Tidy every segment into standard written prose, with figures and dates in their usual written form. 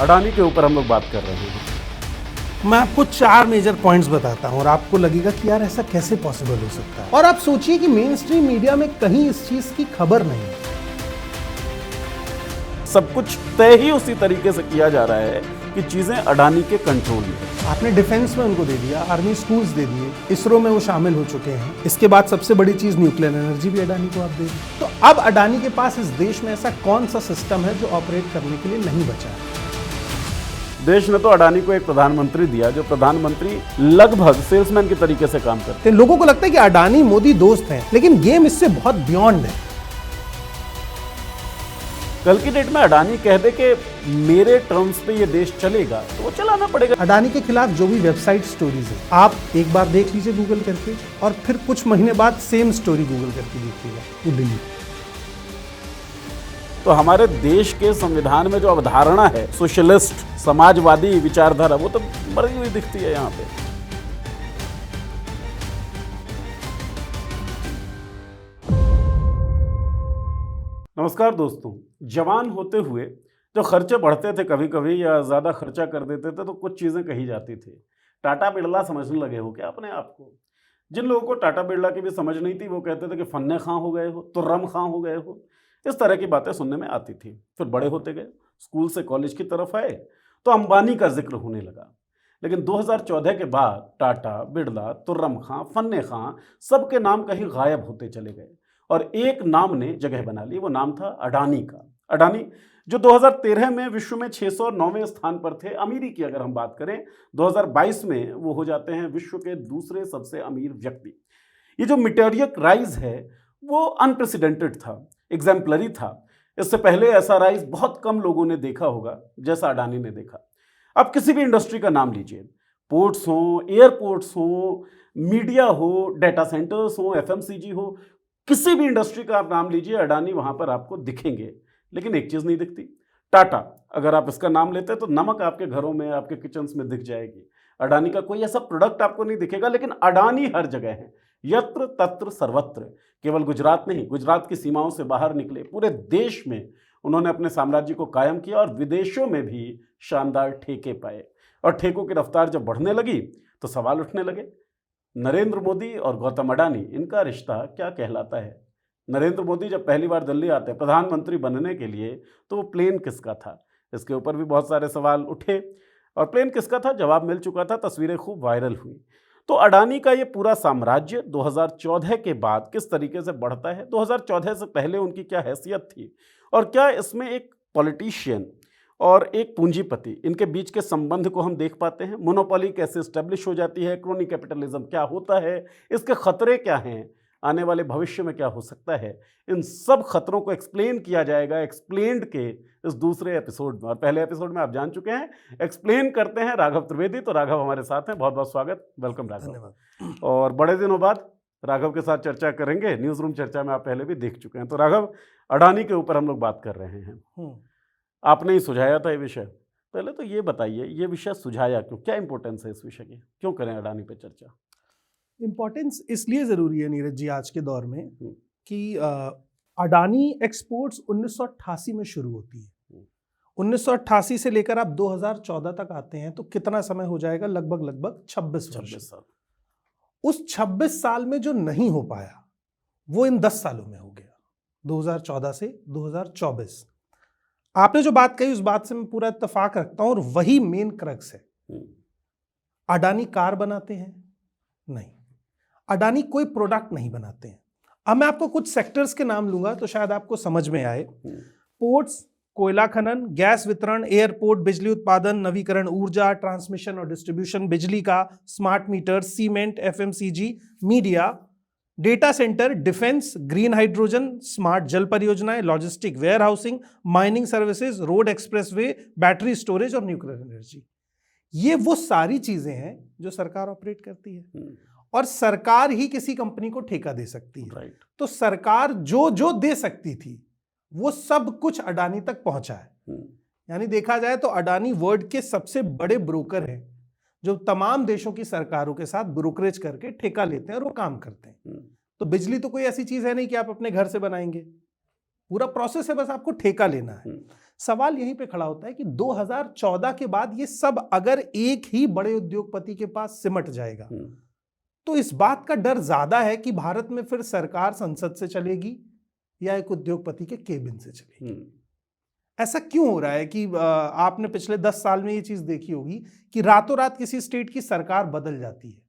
अडानी के ऊपर हम लोग बात कर रहे हैं। मैं आपको 4 मेजर पॉइंट्स बताता हूं और आपको लगेगा कि यार ऐसा कैसे पॉसिबल हो सकता है। और आप सोचिए कि मेन स्ट्रीम मीडिया में कहीं इस चीज की खबर नहीं है। सब कुछ तय ही उसी तरीके से किया जा रहा है कि चीजें अडानी के कंट्रोल में। आपने डिफेंस में उनको दे दिया, आर्मी स्कूल्स दे दिए, इसरो में वो शामिल हो चुके हैं। इसके बाद सबसे बड़ी चीज न्यूक्लियर एनर्जी भी अडानी को आप दे दें। तो अब अडानी के पास इस देश में ऐसा कौन सा सिस्टम है जो ऑपरेट करने के लिए नहीं बचा है। देश ने तो अडानी को एक प्रधानमंत्री दिया जो प्रधानमंत्री लगभग सेल्समैन के तरीके से काम करते तो लोगों को लगता है कि अडानी मोदी दोस्त हैं, लेकिन गेम इससे बहुत बियॉन्ड है। कल की डेट में अडानी कह दे कि मेरे टर्म्स पे ये देश चलेगा तो वो चलाना पड़ेगा। अडानी के खिलाफ जो भी वेबसाइट स्टोरीज है आप एक बार देख लीजिए गूगल करके, और फिर कुछ महीने बाद सेम स्टोरी गूगल करके देखिएगा, वो डिलीट। तो हमारे देश के संविधान में जो अवधारणा है सोशलिस्ट समाजवादी विचारधारा वो तो मरी हुई दिखती है यहाँ पे। नमस्कार दोस्तों, जवान होते हुए जो खर्चे बढ़ते थे कभी कभी या ज़्यादा खर्चा कर देते थे तो कुछ चीज़ें कही जाती थी। टाटा बिरला समझने लगे हो क्या अपने आप को? जिन लोगों को टाटा बिरला की भी समझ नहीं थी वो कहते थे कि फन्ने खां हो गए हो, तुर्रम खां हो गए हो। इस तरह की बातें सुनने में आती थी। फिर बड़े होते गए, स्कूल से कॉलेज की तरफ आए तो अंबानी का जिक्र होने लगा। लेकिन 2014 के बाद टाटा, बिरला, तुर्रम खां, फन्ने खां सबके नाम कहीं गायब होते चले गए और एक नाम ने जगह बना ली। वो नाम था अडानी का। अडानी जो 2013 में विश्व में 609वें स्थान पर थे। अमीरी की अगर हम बात करें 2022 में वो हो जाते हैं विश्व के दूसरे सबसे अमीर व्यक्ति। ये जो मीटेरिक राइज है वो अनप्रेसिडेंटेड था, एग्जाम्पलरी था। इससे पहले ऐसा राइज बहुत कम लोगों ने देखा होगा जैसा अडानी ने देखा। अब किसी भी इंडस्ट्री का नाम लीजिए, पोर्ट्स हो, एयरपोर्ट्स हो, मीडिया हो, डेटा सेंटर्स हो, एफएमसीजी हो, किसी भी इंडस्ट्री का आप नाम लीजिए, अडानी वहां पर आपको दिखेंगे। लेकिन एक चीज नहीं दिखती, टाटा। अगर आप इसका नाम लेते हैं तो नमक आपके घरों में, आपके किचन्स में दिख जाएगी। अडानी का कोई ऐसा प्रोडक्ट आपको नहीं दिखेगा। लेकिन अडानी हर जगह है, यत्र तत्र सर्वत्र। केवल गुजरात नहीं, गुजरात की सीमाओं से बाहर निकले, पूरे देश में उन्होंने अपने साम्राज्य को कायम किया और विदेशों में भी शानदार ठेके पाए। और ठेकों की रफ्तार जब बढ़ने लगी तो सवाल उठने लगे, नरेंद्र मोदी और गौतम अडानी, इनका रिश्ता क्या कहलाता है? नरेंद्र मोदी जब पहली बार दिल्ली आते प्रधानमंत्री बनने के लिए तो वो प्लेन किसका था? इसके ऊपर भी बहुत सारे सवाल उठे। और प्लेन किसका था, जवाब मिल चुका था, तस्वीरें खूब वायरल हुई। तो अडानी का ये पूरा साम्राज्य 2014 के बाद किस तरीके से बढ़ता है, 2014 से पहले उनकी क्या हैसियत थी, और क्या इसमें एक पॉलिटिशियन और एक पूंजीपति, इनके बीच के संबंध को हम देख पाते हैं। मोनोपोली कैसे स्टैब्लिश हो जाती है, क्रोनी कैपिटलिज्म क्या होता है, इसके खतरे क्या हैं, आने वाले भविष्य में क्या हो सकता है, इन सब खतरों को एक्सप्लेन किया जाएगा एक्सप्लेन्ड के इस दूसरे एपिसोड में। और पहले एपिसोड में आप जान चुके हैं, एक्सप्लेन करते हैं राघव त्रिवेदी। तो राघव हमारे साथ हैं, बहुत बहुत स्वागत, वेलकम राघव। धन्यवाद। और बड़े दिनों बाद राघव के साथ चर्चा करेंगे। न्यूज़ रूम चर्चा में आप पहले भी देख चुके हैं। तो राघव, अडानी के ऊपर हम लोग बात कर रहे हैं। आपने ही सुझाया था ये विषय। पहले तो ये बताइए, ये विषय सुझाया क्यों, क्या इंपॉर्टेंस है इस विषय की, क्यों करें अडानी पे चर्चा? इम्पोर्टेंस इसलिए जरूरी है नीरज जी आज के दौर में कि अडानी एक्सपोर्ट्स 1988 में शुरू होती है। 1988 से लेकर आप 2014 तक आते हैं तो कितना समय हो जाएगा? लगभग 26 साल। उस 26 साल में जो नहीं हो पाया वो इन 10 सालों में हो गया, 2014 से 2024। आपने जो बात कही उस बात से मैं पूरा इत्तेफाक रखता हूं और वही मेन क्रक्स है। अडानी कार बनाते हैं? नहीं। अडानी कोई प्रोडक्ट नहीं बनाते हैं। अब मैं आपको कुछ सेक्टर्स के नाम लूंगा तो शायद आपको समझ में आए। पोर्ट्स, कोयला खनन, गैस वितरण, एयरपोर्ट, बिजली उत्पादन, नवीकरण ऊर्जा, ट्रांसमिशन और डिस्ट्रीब्यूशन बिजली का, smart meter, cement, FMCG, media, data centre, defence, green hydrogen, smart जल परियोजनाएं, logistic, warehousing, mining services, road expressway, battery storage और न्यूक्लियर एनर्जी। ये वो सारी चीजें हैं जो सरकार ऑपरेट करती है और सरकार ही किसी कंपनी को ठेका दे सकती है। तो सरकार जो जो दे सकती थी वो सब कुछ अडानी तक पहुंचा है। यानी देखा जाए तो अडानी वर्ल्ड के सबसे बड़े ब्रोकर हैं जो तमाम देशों की सरकारों के साथ ब्रोकरेज करके ठेका लेते हैं और वो काम करते हैं। तो बिजली तो कोई ऐसी चीज है नहीं कि आप अपने घर से बनाएंगे, पूरा प्रोसेस है, बस आपको ठेका लेना है। सवाल यहीं पे खड़ा होता है कि 2014 के बाद ये सब अगर एक ही बड़े उद्योगपति के पास सिमट जाएगा तो इस बात का डर ज्यादा है कि भारत में फिर सरकार संसद से चलेगी या एक उद्योगपति के केबिन से चलेगी। ऐसा क्यों हो रहा है कि आपने पिछले 10 साल में ये चीज देखी होगी कि रातों रात किसी स्टेट की सरकार बदल जाती है,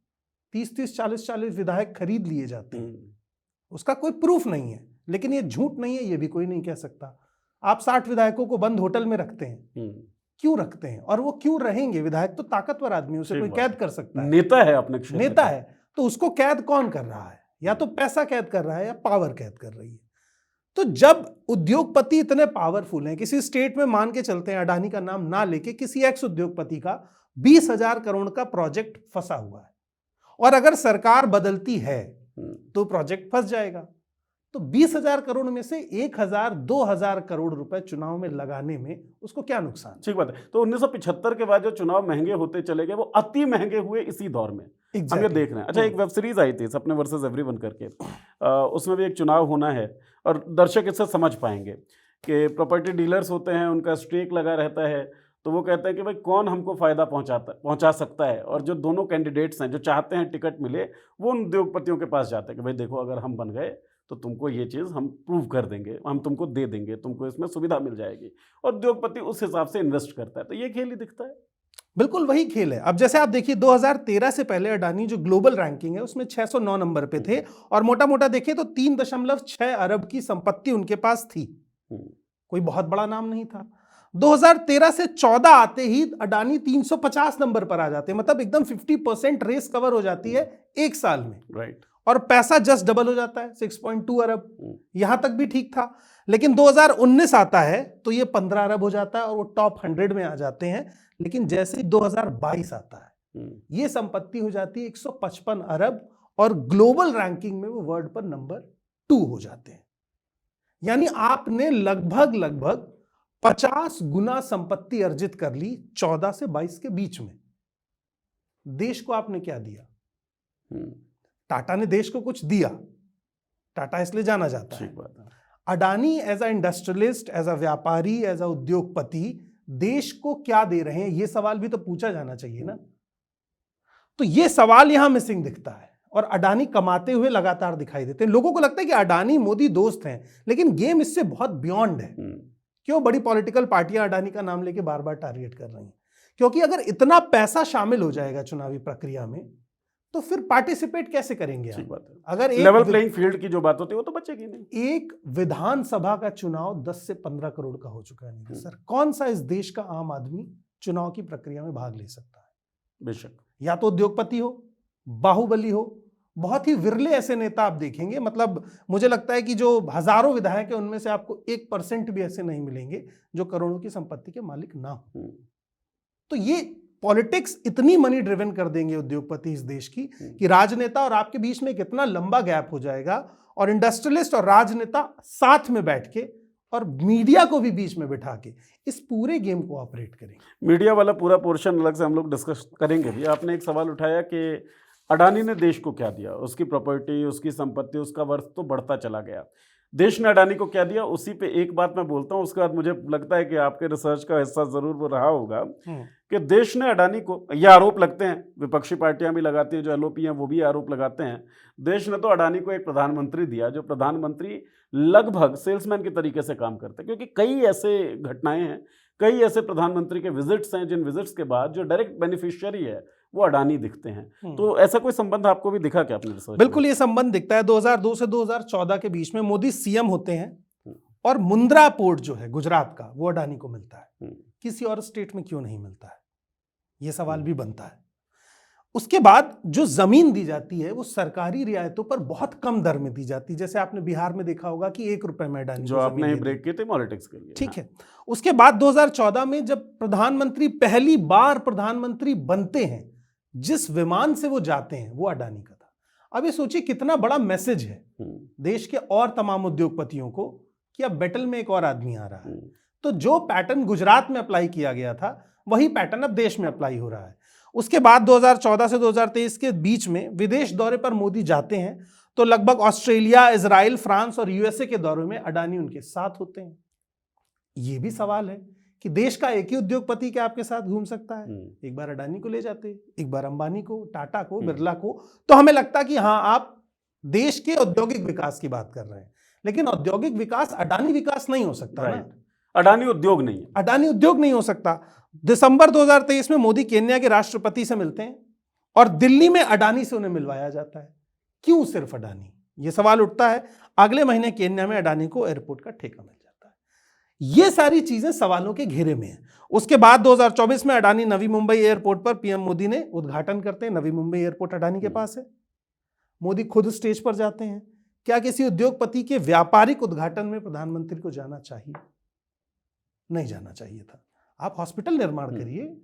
30-30, 40-40 विधायक खरीद लिए जाते हैं, उसका कोई प्रूफ नहीं है, लेकिन ये झूठ नहीं है, ये भी कोई नहीं कह सकता। आप 60 विधायकों को बंद होटल में रखते हैं, क्यों रखते हैं और वो क्यों रहेंगे? विधायक तो ताकतवर आदमी, उसे कोई कैद कर सकता है, नेता है अपने क्षेत्र नेता है, तो उसको कैद कौन कर रहा है? या तो पैसा कैद कर रहा है या पावर कैद कर रही है। तो जब उद्योगपति इतने पावरफुल हैं, किसी स्टेट में मान के चलते हैं, अडानी का नाम ना लेके, किसी एक्स उद्योगपति का 20,000 करोड़ का प्रोजेक्ट फंसा हुआ है और अगर सरकार बदलती है तो प्रोजेक्ट फंस जाएगा। तो 20,000 करोड़ में से 1,000-2,000 करोड़ रुपए चुनाव में लगाने में उसको क्या नुकसान? ठीक बात है। तो 1975 के बाद जो चुनाव महंगे होते चले गए वो अति महंगे हुए इसी दौर में। हम ये देख रहे हैं। अच्छा, एक वेब सीरीज आई थी सपने वर्सेस एवरीवन करके, उसमें भी एक चुनाव होना है और दर्शक इससे समझ पाएंगे कि प्रॉपर्टी डीलर्स होते हैं, उनका स्टेक लगा रहता है, तो वो कहते हैं कि भाई कौन हमको फायदा पहुंचा सकता है, और जो दोनों कैंडिडेट्स हैं जो चाहते हैं टिकट मिले, वो उन उद्योगपतियों के पास जाते हैं कि भाई देखो अगर हम बन गए तो तुमको ये चीज़ हम प्रूव कर देंगे, हम तुमको दे देंगे, तुमको इसमें सुविधा मिल जाएगी, और उद्योगपति उस हिसाब से इन्वेस्ट करता है। तो ये खेल ही दिखता है। बिल्कुल वही खेल है। अब जैसे आप देखिए 2013 से पहले अडानी जो ग्लोबल रैंकिंग है उसमें 609 नंबर पे थे और मोटा मोटा देखिए तो 3.6 अरब की संपत्ति उनके पास थी, कोई बहुत बड़ा नाम नहीं था। 2013 से 14 आते ही अडानी 350 नंबर पर आ जाते हैं, मतलब एकदम 50% रेस कवर हो जाती है एक साल में, राइट। और पैसा जस्ट डबल हो जाता है, 6.2 अरब। यहां तक भी ठीक था, लेकिन 2019 आता है तो ये 15 अरब हो जाता है और वो टॉप 100 में आ जाते हैं। लेकिन जैसे ही 2022 आता है ये संपत्ति हो जाती है 155 अरब और ग्लोबल रैंकिंग में वो वर्ल्ड पर नंबर 2 हो जाते हैं। यानी आपने लगभग 50 गुना संपत्ति अर्जित कर ली 14 से 22 के बीच में। देश को आपने क्या दिया? टाटा ने देश को कुछ दिया, टाटा इसलिए जाना जाता है। Adani as a industrialist, as a व्यापारी, एज अ उद्योगपति देश को क्या दे रहे हैं, ये सवाल भी तो पूछा जाना चाहिए ना। तो ये सवाल यहां मिसिंग दिखता है और अडानी कमाते हुए लगातार दिखाई देते हैं। लोगों को लगता है कि अडानी मोदी दोस्त हैं, लेकिन गेम इससे बहुत बियॉन्ड है। क्यों बड़ी पॉलिटिकल पार्टियां अडानी का नाम लेके बार बार टारगेट कर रही हैं? क्योंकि अगर इतना पैसा शामिल हो जाएगा चुनावी प्रक्रिया में तो फिर पार्टिसिपेट कैसे करेंगे? अगर एक लेवल प्लेइंग फील्ड की जो बात होती है वो तो बचेगी नहीं। एक विधानसभा का चुनाव 10 से 15 करोड़ का हो चुका है सर, कौन सा इस देश का आम आदमी चुनाव की प्रक्रिया में भाग ले सकता है? बेशक या तो उद्योगपति हो, बाहुबली हो, बहुत ही विरले ऐसे नेता आप देखेंगे। मतलब मुझे लगता है कि जो हजारों विधायक है उनमें से आपको 1% भी ऐसे नहीं मिलेंगे जो करोड़ों की संपत्ति के मालिक ना हो। तो ये पॉलिटिक्स इतनी मनी ड्रिवन कर देंगे उद्योगपति इस देश की कि राजनेता और आपके बीच में कितना लंबा गैप हो जाएगा और इंडस्ट्रियलिस्ट और राजनेता साथ में बैठ के और मीडिया को भी बीच में बिठा के इस पूरे गेम को ऑपरेट करेंगे। मीडिया वाला पूरा पोर्शन अलग से हम लोग डिस्कस करेंगे भी। आपने एक सवाल उठाया कि अडानी ने देश को क्या दिया, उसकी प्रॉपर्टी, उसकी संपत्ति, उसका वर्थ तो बढ़ता चला गया। देश ने अडानी को क्या दिया, उसी पे एक बात मैं बोलता हूँ, उसके बाद मुझे लगता है कि आपके रिसर्च का हिस्सा जरूर वो रहा होगा कि देश ने अडानी को, ये आरोप लगते हैं, विपक्षी पार्टियां भी लगाती हैं, जो एलओपी हैं वो भी आरोप लगाते हैं, देश ने तो अडानी को एक प्रधानमंत्री दिया जो प्रधानमंत्री लगभग सेल्समैन के तरीके से काम करते हैं, क्योंकि कई ऐसे घटनाएं हैं, कई ऐसे प्रधानमंत्री के विजिट्स हैं जिन विजिट्स के बाद जो डायरेक्ट बेनिफिशियरी है वो अडानी दिखते हैं। तो ऐसा कोई संबंध आपको भी दिखा क्या अपने रिसर्च? बिल्कुल ये संबंध दिखता है। 2002 से 2014 के बीच में मोदी सीएम होते हैं और मुंद्रा पोर्ट जो है गुजरात का वो अडानी को मिलता है, किसी और स्टेट में क्यों नहीं मिलता है, ये सवाल भी बनता है। उसके बाद जो जमीन दी जाती है वो सरकारी रियायतों पर बहुत कम दर में दी जाती है, जैसे आपने बिहार में देखा होगा कि 1 रुपए में अडानी, जो आपने ब्रेक किए थे पॉलिटिक्स के लिए। ठीक है। उसके बाद 2014 में जब प्रधानमंत्री पहली बार प्रधानमंत्री बनते हैं, जिस विमान से वो जाते हैं वो अडानी का था। अब ये सोचिए कितना बड़ा मैसेज है देश के और तमाम उद्योगपतियों को कि अब बैटल में एक और आदमी आ रहा है। तो जो पैटर्न गुजरात में अप्लाई किया गया था वही पैटर्न अब देश में अप्लाई हो रहा है। उसके बाद 2014 से 2023 के बीच में विदेश दौरे पर मोदी जाते हैं तो लगभग ऑस्ट्रेलिया, इजराइल, फ्रांस और यूएसए के दौरे में अडानी उनके साथ होते हैं। ये भी सवाल है कि देश का एक ही उद्योगपति क्या आपके साथ घूम सकता है? एक बार अडानी को ले जाते, एक बार अंबानी को, टाटा को, बिरला को, तो हमें लगता कि हाँ आप देश के औद्योगिक विकास की बात कर रहे हैं। लेकिन औद्योगिक विकास अडानी विकास नहीं हो सकता ना। अडानी उद्योग नहीं है। अडानी उद्योग नहीं हो सकता। दिसंबर 2023 में मोदी केन्या के राष्ट्रपति से मिलते हैं और दिल्ली में अडानी से उन्हें मिलवाया जाता है। क्यों सिर्फ अडानी? ये सवाल उठता है। अगले महीने केन्या में अडानी को एयरपोर्ट का ठेका मिल जाता है। ये सारी चीजें सवालों के घेरे में हैं। उसके बाद 2024 में अडानी नवी मुंबई एयरपोर्ट पर पीएम मोदी ने उद्घाटन करते हैं। नवी मुंबई एयरपोर्ट अडानी के पास है। मोदी खुद स्टेज पर जाते हैं। क्या किसी उद्योगपति के व्यापारिक उद्घाटन में प्रधानमंत्री को जाना चाहिए? नहीं जाना चाहिए था। आप हॉस्पिटल निर्माण करिए,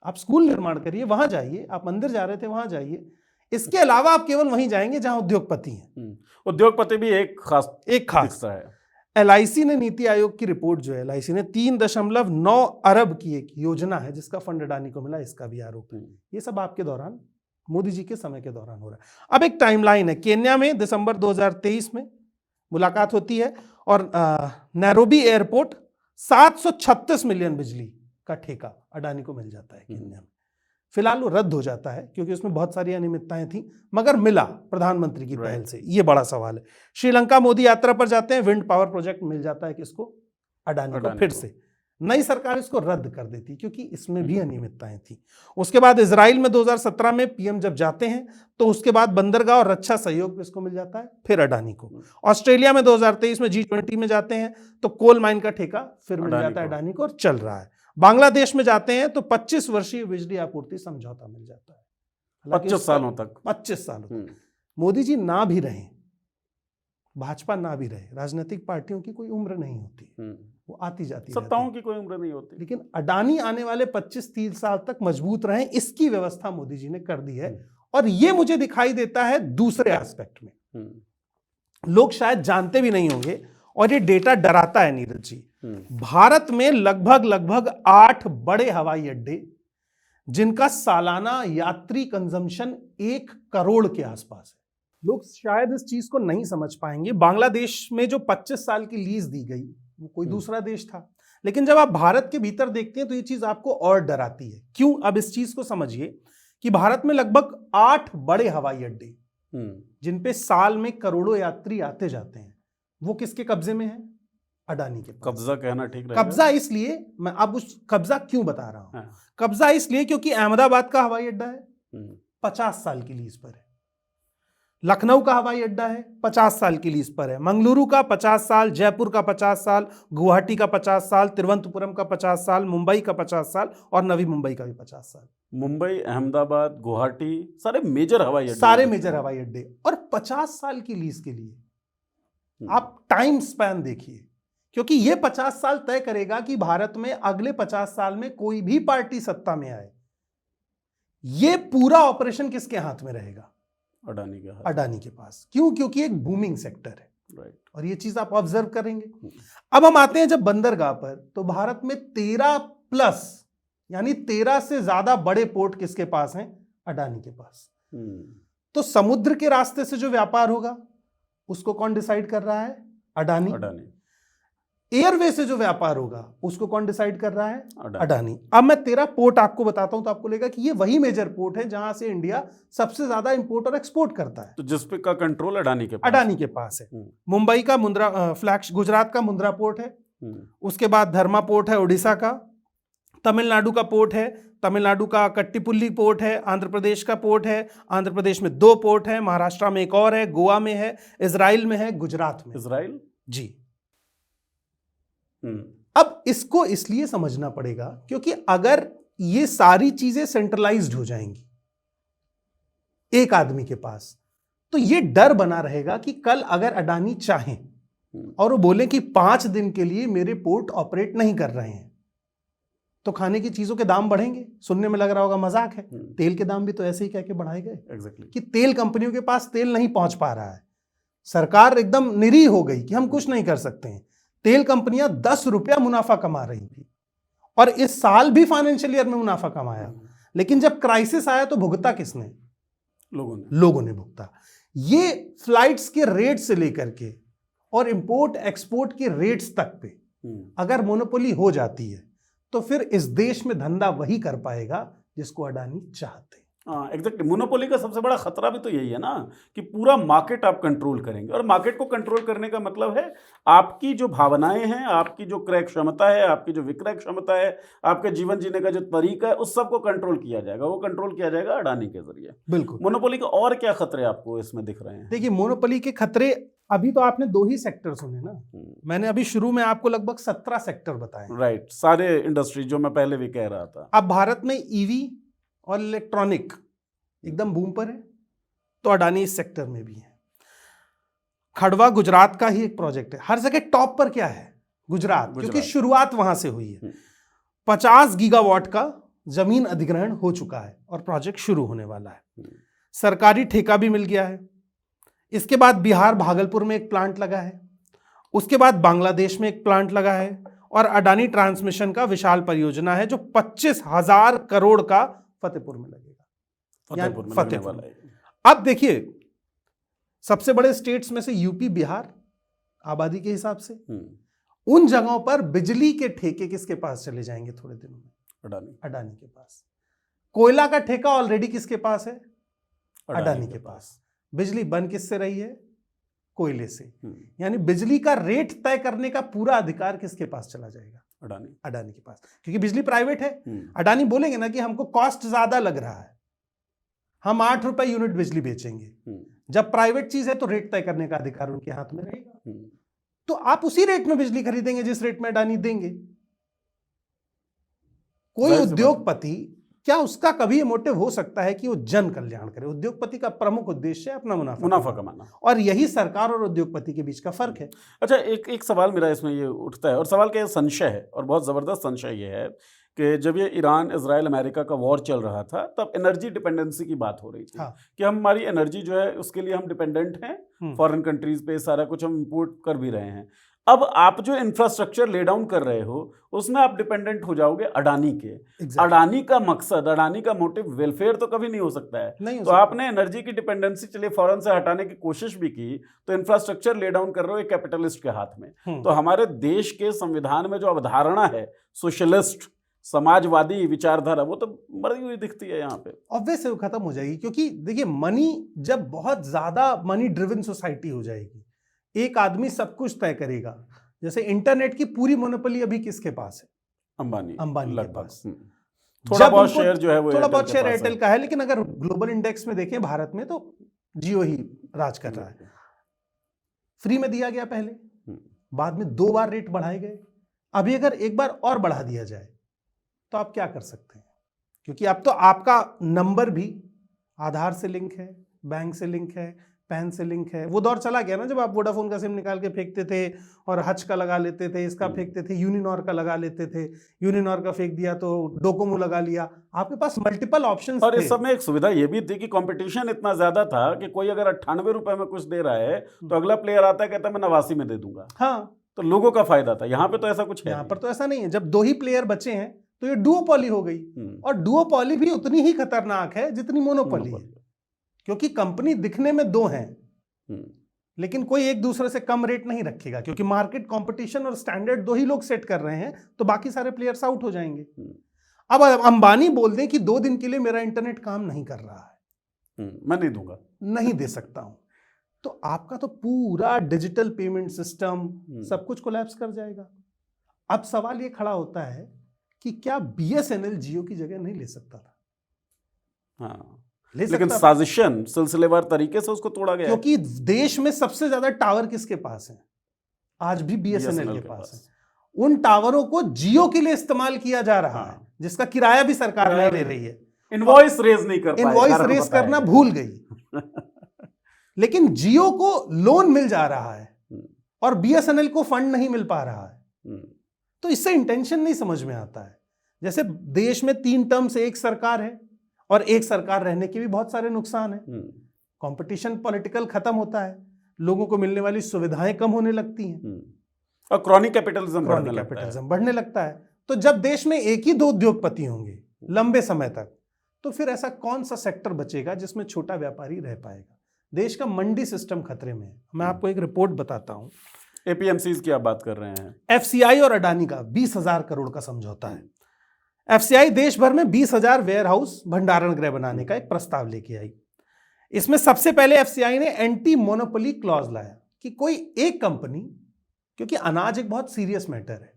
आप स्कूल निर्माण करिए, वहां जाइए। आप मंदिर जा रहे थे, वहां जाइए। इसके अलावा आप केवल वहीं जाएंगे जहां उद्योगपति हैं। उद्योगपति भी एक खास हिस्सा है। एलआईसी ने नीति आयोग की रिपोर्ट जो है, एलआईसी ने 3.9 अरब की एक योजना है जिसका फंड अडानी को मिला, इसका भी आरोप है। ये सब आपके दौरान, मोदी जी के समय के दौरान हो रहा है। अब एक टाइमलाइन है। केन्या में दिसंबर 2023 में मुलाकात होती है और नैरोबी एयरपोर्ट 736 मिलियन बिजली का ठेका अडानी को मिल जाता है केन्या में। फिलहाल वो रद्द हो जाता है क्योंकि उसमें बहुत सारी अनियमितताएं थी, मगर मिला प्रधानमंत्री की पहल से। ये बड़ा सवाल है। श्रीलंका मोदी यात्रा पर जाते हैं, विंड पावर प्रोजेक्ट मिल जाता है किसको? अडानी को फिर से। नई सरकार इसको रद्द कर देती क्योंकि इसमें भी अनियमितताएं थी। उसके बाद इजराइल में 2017 में पीएम जब जाते हैं तो उसके बाद बंदरगाह और रक्षा सहयोग पे इसको मिल जाता है, फिर अडानी को। ऑस्ट्रेलिया में 2023 में G20 में जाते हैं तो कोल माइन का ठेका फिर मिल जाता है अडानी को और चल रहा है। बांग्लादेश में जाते हैं तो 25 वर्षीय बिजली आपूर्ति समझौता मिल जाता है, 25 सालों तक। 25 सालों तक। मोदी जी ना भी रहे, भाजपा ना भी रहे, राजनीतिक पार्टियों की कोई उम्र नहीं होती, वो आती जाती, सत्ताओं की कोई उम्र नहीं होती। लेकिन अडानी आने वाले 25-30 साल तक मजबूत रहें, इसकी व्यवस्था मोदी जी ने कर दी है। और ये मुझे दिखाई देता है दूसरे एस्पेक्ट में, लोग शायद जानते भी नहीं होंगे और ये डेटा डराता है नीरज जी। भारत में लगभग 8 बड़े हवाई अड्डे जिनका सालाना यात्री कंजम्पशन 1 करोड़ के आसपास है। लोग शायद इस चीज को नहीं समझ पाएंगे। बांग्लादेश में जो 25 साल की लीज दी गई वो कोई दूसरा देश था, लेकिन जब आप भारत के भीतर देखते हैं तो ये चीज आपको और डराती है। क्यों? अब इस चीज को समझिए कि भारत में लगभग 8 बड़े हवाई अड्डे जिन पे साल में करोड़ों यात्री आते जाते हैं, वो किसके कब्जे में है? अडानी के पास। कब्जा कहना ठीक रहेगा। कब्जा इसलिए, मैं अब उस कब्जा क्यों बता रहा हूं। कब्जा इसलिए क्योंकि अहमदाबाद का हवाई अड्डा है 50 साल की लीज पर है, लखनऊ का हवाई अड्डा है 50 साल की लीज पर है, मंगलुरु का 50 साल, जयपुर का 50 साल, गुवाहाटी का 50 साल, तिरुवनंतपुरम का 50 साल, मुंबई का 50 साल और नवी मुंबई का भी 50 साल। मुंबई, अहमदाबाद, गुवाहाटी, सारे मेजर हवाई अड्डे, सारे मेजर हवाई अड्डे, और 50 साल की लीज के लिए आप टाइम स्पैन देखिए, क्योंकि ये 50 साल तय करेगा कि भारत में अगले 50 साल में कोई भी पार्टी सत्ता में आए, ये पूरा ऑपरेशन किसके हाथ में रहेगा? अडानी के हाथ। अडानी के पास। क्यों? क्योंकि एक बूमिंग सेक्टर है। राइट। और ये चीज आप ऑब्जर्व करेंगे। अब हम आते हैं जब बंदरगाह पर, तो भारत में 13 प्लस यानी 13 से ज्यादा बड़े पोर्ट किसके पास हैं? अडानी के पास। तो समुद्र के रास्ते से जो व्यापार होगा उसको कौन डिसाइड कर रहा है? अडानी। एयरवे से जो व्यापार होगा उसको कौन डिसाइड कर रहा है? अडानी। अब मैं 13 पोर्ट आपको बताता हूं तो आपको लगेगा कि ये वही मेजर पोर्ट है जहां से इंडिया सबसे ज्यादा इंपोर्ट और एक्सपोर्ट करता है। तो जिस पे का कंट्रोल अडानी के पास है। मुंबई का मुंद्रा गुजरात का मुंद्रा पोर्ट है, उसके बाद धर्मा पोर्ट है उड़ीसा का, तमिलनाडु का पोर्ट है, तमिलनाडु का कट्टीपुल्ली पोर्ट है, आंध्र प्रदेश का पोर्ट है, आंध्र प्रदेश में 2 पोर्ट है, महाराष्ट्र में एक और है, गोवा में है, इजराइल में है, गुजरात में। इजराइल जी। अब इसको इसलिए समझना पड़ेगा क्योंकि अगर ये सारी चीजें सेंट्रलाइज्ड हो जाएंगी एक आदमी के पास, तो ये डर बना रहेगा कि कल अगर अडानी चाहें और वो बोले कि 5 दिन के लिए मेरे पोर्ट ऑपरेट नहीं कर रहे हैं, तो खाने की चीजों के दाम बढ़ेंगे। सुनने में लग रहा होगा मजाक है, तेल के दाम भी तो ऐसे ही कह के बढ़ाए गए कि तेल कंपनियों के पास तेल नहीं पहुंच पा रहा है, सरकार एकदम निरीह हो गई कि हम कुछ नहीं कर सकते हैं। तेल कंपनियां 10 रुपया मुनाफा कमा रही थी और इस साल भी फाइनेंशियल ईयर में मुनाफा कमाया, लेकिन जब क्राइसिस आया तो भुगता किसने? लोगों ने भुगता। ये फ्लाइट्स के रेट से लेकर के और इंपोर्ट एक्सपोर्ट के रेट्स तक पे अगर मोनोपोली हो जाती है तो फिर इस देश में धंधा वही कर पाएगा जिसको अडानी चाहते हैं। हाँ एग्जैक्टली, मोनोपोली का सबसे बड़ा खतरा भी तो यही है ना कि पूरा मार्केट आप कंट्रोल करेंगे, और मार्केट को कंट्रोल करने का मतलब है आपकी जो भावनाएं हैं, आपकी जो क्रय क्षमता है, आपकी जो विक्रय क्षमता है, आपके जीवन जीने का जो तरीका है, उस सबको कंट्रोल किया जाएगा। वो कंट्रोल किया जाएगा अडानी के जरिए। बिल्कुल। मोनोपोली के और क्या खतरे आपको इसमें दिख रहे हैं? देखिए, मोनोपोली के खतरे अभी तो आपने 2 ही सेक्टर सुने ना, मैंने अभी शुरू में आपको लगभग 17 सेक्टर बताए। राइट, सारे इंडस्ट्री जो मैं पहले भी कह रहा था। अब भारत में ईवी और इलेक्ट्रॉनिक एकदम बूम पर है, तो अडानी इस सेक्टर में भी है। खड़वा गुजरात का ही एक प्रोजेक्ट है, हर जगह टॉप पर क्या है? गुजरात, क्योंकि शुरुआत वहां से हुई है। 50 गीगावाट का जमीन अधिग्रहण हो चुका है और प्रोजेक्ट शुरू होने वाला है। सरकारी ठेका भी मिल गया है। इसके बाद बिहार भागलपुर में एक प्लांट लगा है, उसके बाद बांग्लादेश में एक प्लांट लगा है, और अडानी ट्रांसमिशन का विशाल परियोजना है जो 25,000 करोड़ का फतेहपुर में लगेगा। फतेहपुर में। अब देखिए, सबसे बड़े स्टेट्स में से यूपी, बिहार आबादी के हिसाब से, उन जगहों पर बिजली के ठेके किसके पास चले जाएंगे थोड़े दिनों में? अडानी के पास। कोयला का ठेका ऑलरेडी किसके पास है? अडानी के पास। बिजली बन किससे रही है? कोयले से। यानी बिजली का रेट तय करने का पूरा अधिकार किसके पास चला जाएगा? अडानी के पास, क्योंकि बिजली प्राइवेट है। अडानी बोलेंगे ना कि हमको कॉस्ट ज्यादा लग रहा है, हम 8 रुपए यूनिट बिजली बेचेंगे। जब प्राइवेट चीज है तो रेट तय करने का अधिकार उनके हाथ में रहेगा, तो आप उसी रेट में बिजली खरीदेंगे जिस रेट में अडानी देंगे। कोई उद्योगपति, क्या उसका कभी ये मोटिव हो सकता है कि वो जन कल्याण करे? उद्योगपति का प्रमुख उद्देश्य है अपना मुनाफा कमाना, और यही सरकार और उद्योगपति के बीच का फर्क है। अच्छा, एक सवाल मेरा इसमें ये उठता है, और सवाल का ये संशय है, और बहुत जबरदस्त संशय ये है कि जब ये ईरान इजराइल अमेरिका का वॉर चल रहा था, तब एनर्जी डिपेंडेंसी की बात हो रही थी। कि हमारी एनर्जी जो है उसके लिए हम डिपेंडेंट हैं फॉरेन कंट्रीज पे, सारा कुछ हम इंपोर्ट कर भी रहे हैं। अब आप जो इंफ्रास्ट्रक्चर ले डाउन कर रहे हो उसमें आप डिपेंडेंट हो जाओगे अडानी के। अडानी का मकसद, अडानी का मोटिव वेलफेयर तो कभी नहीं हो सकता है। तो आपने एनर्जी की डिपेंडेंसी चलिए फॉरेन से हटाने की कोशिश भी की, तो इंफ्रास्ट्रक्चर ले डाउन कर रहे हो एक कैपिटलिस्ट के हाथ में। तो हमारे देश के संविधान में जो अवधारणा है सोशलिस्ट समाजवादी विचारधारा, वो तो मरी हुई दिखती है यहाँ पे। ऑब्वियस है, खत्म हो जाएगी, क्योंकि देखिए मनी, जब बहुत ज्यादा मनी ड्रिवन सोसाइटी हो जाएगी, एक आदमी सब कुछ तय करेगा। जैसे इंटरनेट की पूरी मोनोपोली अभी किसके पास है? अंबानी के पास। थोड़ा बहुत शेयर जो है वो थोड़ा बहुत शेयर एयरटेल का है, लेकिन अगर ग्लोबल इंडेक्स में देखें भारत में तो जियो ही राज कर रहा है। फ्री में दिया गया पहले, बाद में 2 बार रेट बढ़ाए गए, अभी अगर एक बार और बढ़ा दिया जाए तो आप क्या कर सकते हैं? क्योंकि अब तो आपका नंबर भी आधार से लिंक है, बैंक से लिंक है, पैन से लिंक है। वो दौर चला गया ना जब आप वोडाफोन का सिम निकाल के फेंकते थे और हच का लगा लेते थे, इसका फेंकते थे, यूनिनॉर का लगा लेते थे, यूनिनॉर का फेंक दिया तो डोकोमो लगा लिया। आपके पास मल्टीपल ऑप्शंस थे। और इस सब में एक सुविधा ये भी थी कि कंपटीशन इतना ज्यादा था कि कोई अगर 98 रुपए में कुछ दे रहा है तो अगला प्लेयर आता है, कहता है मैं 89 में दे दूंगा। हाँ, तो लोगों का फायदा था। यहाँ पे तो ऐसा कुछ है, यहाँ पर तो ऐसा नहीं है। जब 2 ही प्लेयर बचे हैं तो ये डुओपॉली हो गई, और डुओपॉली भी उतनी ही खतरनाक है जितनी मोनोपॉली है, क्योंकि कंपनी दिखने में 2 हैं लेकिन कोई एक दूसरे से कम रेट नहीं रखेगा, क्योंकि मार्केट कंपटीशन और स्टैंडर्ड 2 ही लोग सेट कर रहे हैं, तो बाकी सारे प्लेयर्स आउट हो जाएंगे। अब अंबानी बोल दें कि 2 दिन के लिए मेरा इंटरनेट काम नहीं कर रहा है, मैं नहीं दूंगा, नहीं दे सकता हूं, तो आपका तो पूरा डिजिटल पेमेंट सिस्टम सब कुछ कोलैप्स कर जाएगा। अब सवाल ये खड़ा होता है कि क्या बीएसएनएल जियो की जगह नहीं ले सकता था? हाँ, लेकिन साजिशन सिलसिलेवार तरीके से उसको तोड़ा गया, क्योंकि देश में सबसे ज्यादा टावर किसके पास है? आज भी बीएसएनएल के पास है। उन टावरों को जियो के लिए इस्तेमाल किया जा रहा है, जिसका किराया भी सरकार नहीं ले रही है। इनवॉइस रेज नहीं कर पाए, इनवॉइस रेज करना भूल गई लेकिन जियो को लोन मिल जा रहा है और बीएसएनएल को फंड नहीं मिल पा रहा है। तो इससे इंटेंशन नहीं समझ में आता है। जैसे देश में 3 टर्म से एक सरकार है, और एक सरकार रहने के भी बहुत सारे नुकसान है। कंपटीशन पॉलिटिकल खत्म होता है, लोगों को मिलने वाली सुविधाएं कम होने लगती हैं, और क्रॉनिक कैपिटलिज्म बढ़ने लगता है। तो जब देश में एक ही 2 उद्योगपति होंगे लंबे समय तक, तो फिर ऐसा कौन सा सेक्टर बचेगा जिसमें छोटा व्यापारी रह पाएगा? देश का मंडी सिस्टम खतरे में है। मैं आपको एक रिपोर्ट बताता हूं एपीएमसीज की आप बात कर रहे हैं। एफसीआई और अडानी का 20,000 करोड़ का समझौता है। एफसीआई देश भर में 20,000 वेयर हाउस भंडारण गृह बनाने का एक प्रस्ताव लेके आई। इसमें सबसे पहले एफसीआई ने एंटी मोनोपोली क्लॉज लाया कि कोई एक कंपनी, क्योंकि अनाज एक बहुत सीरियस मैटर है,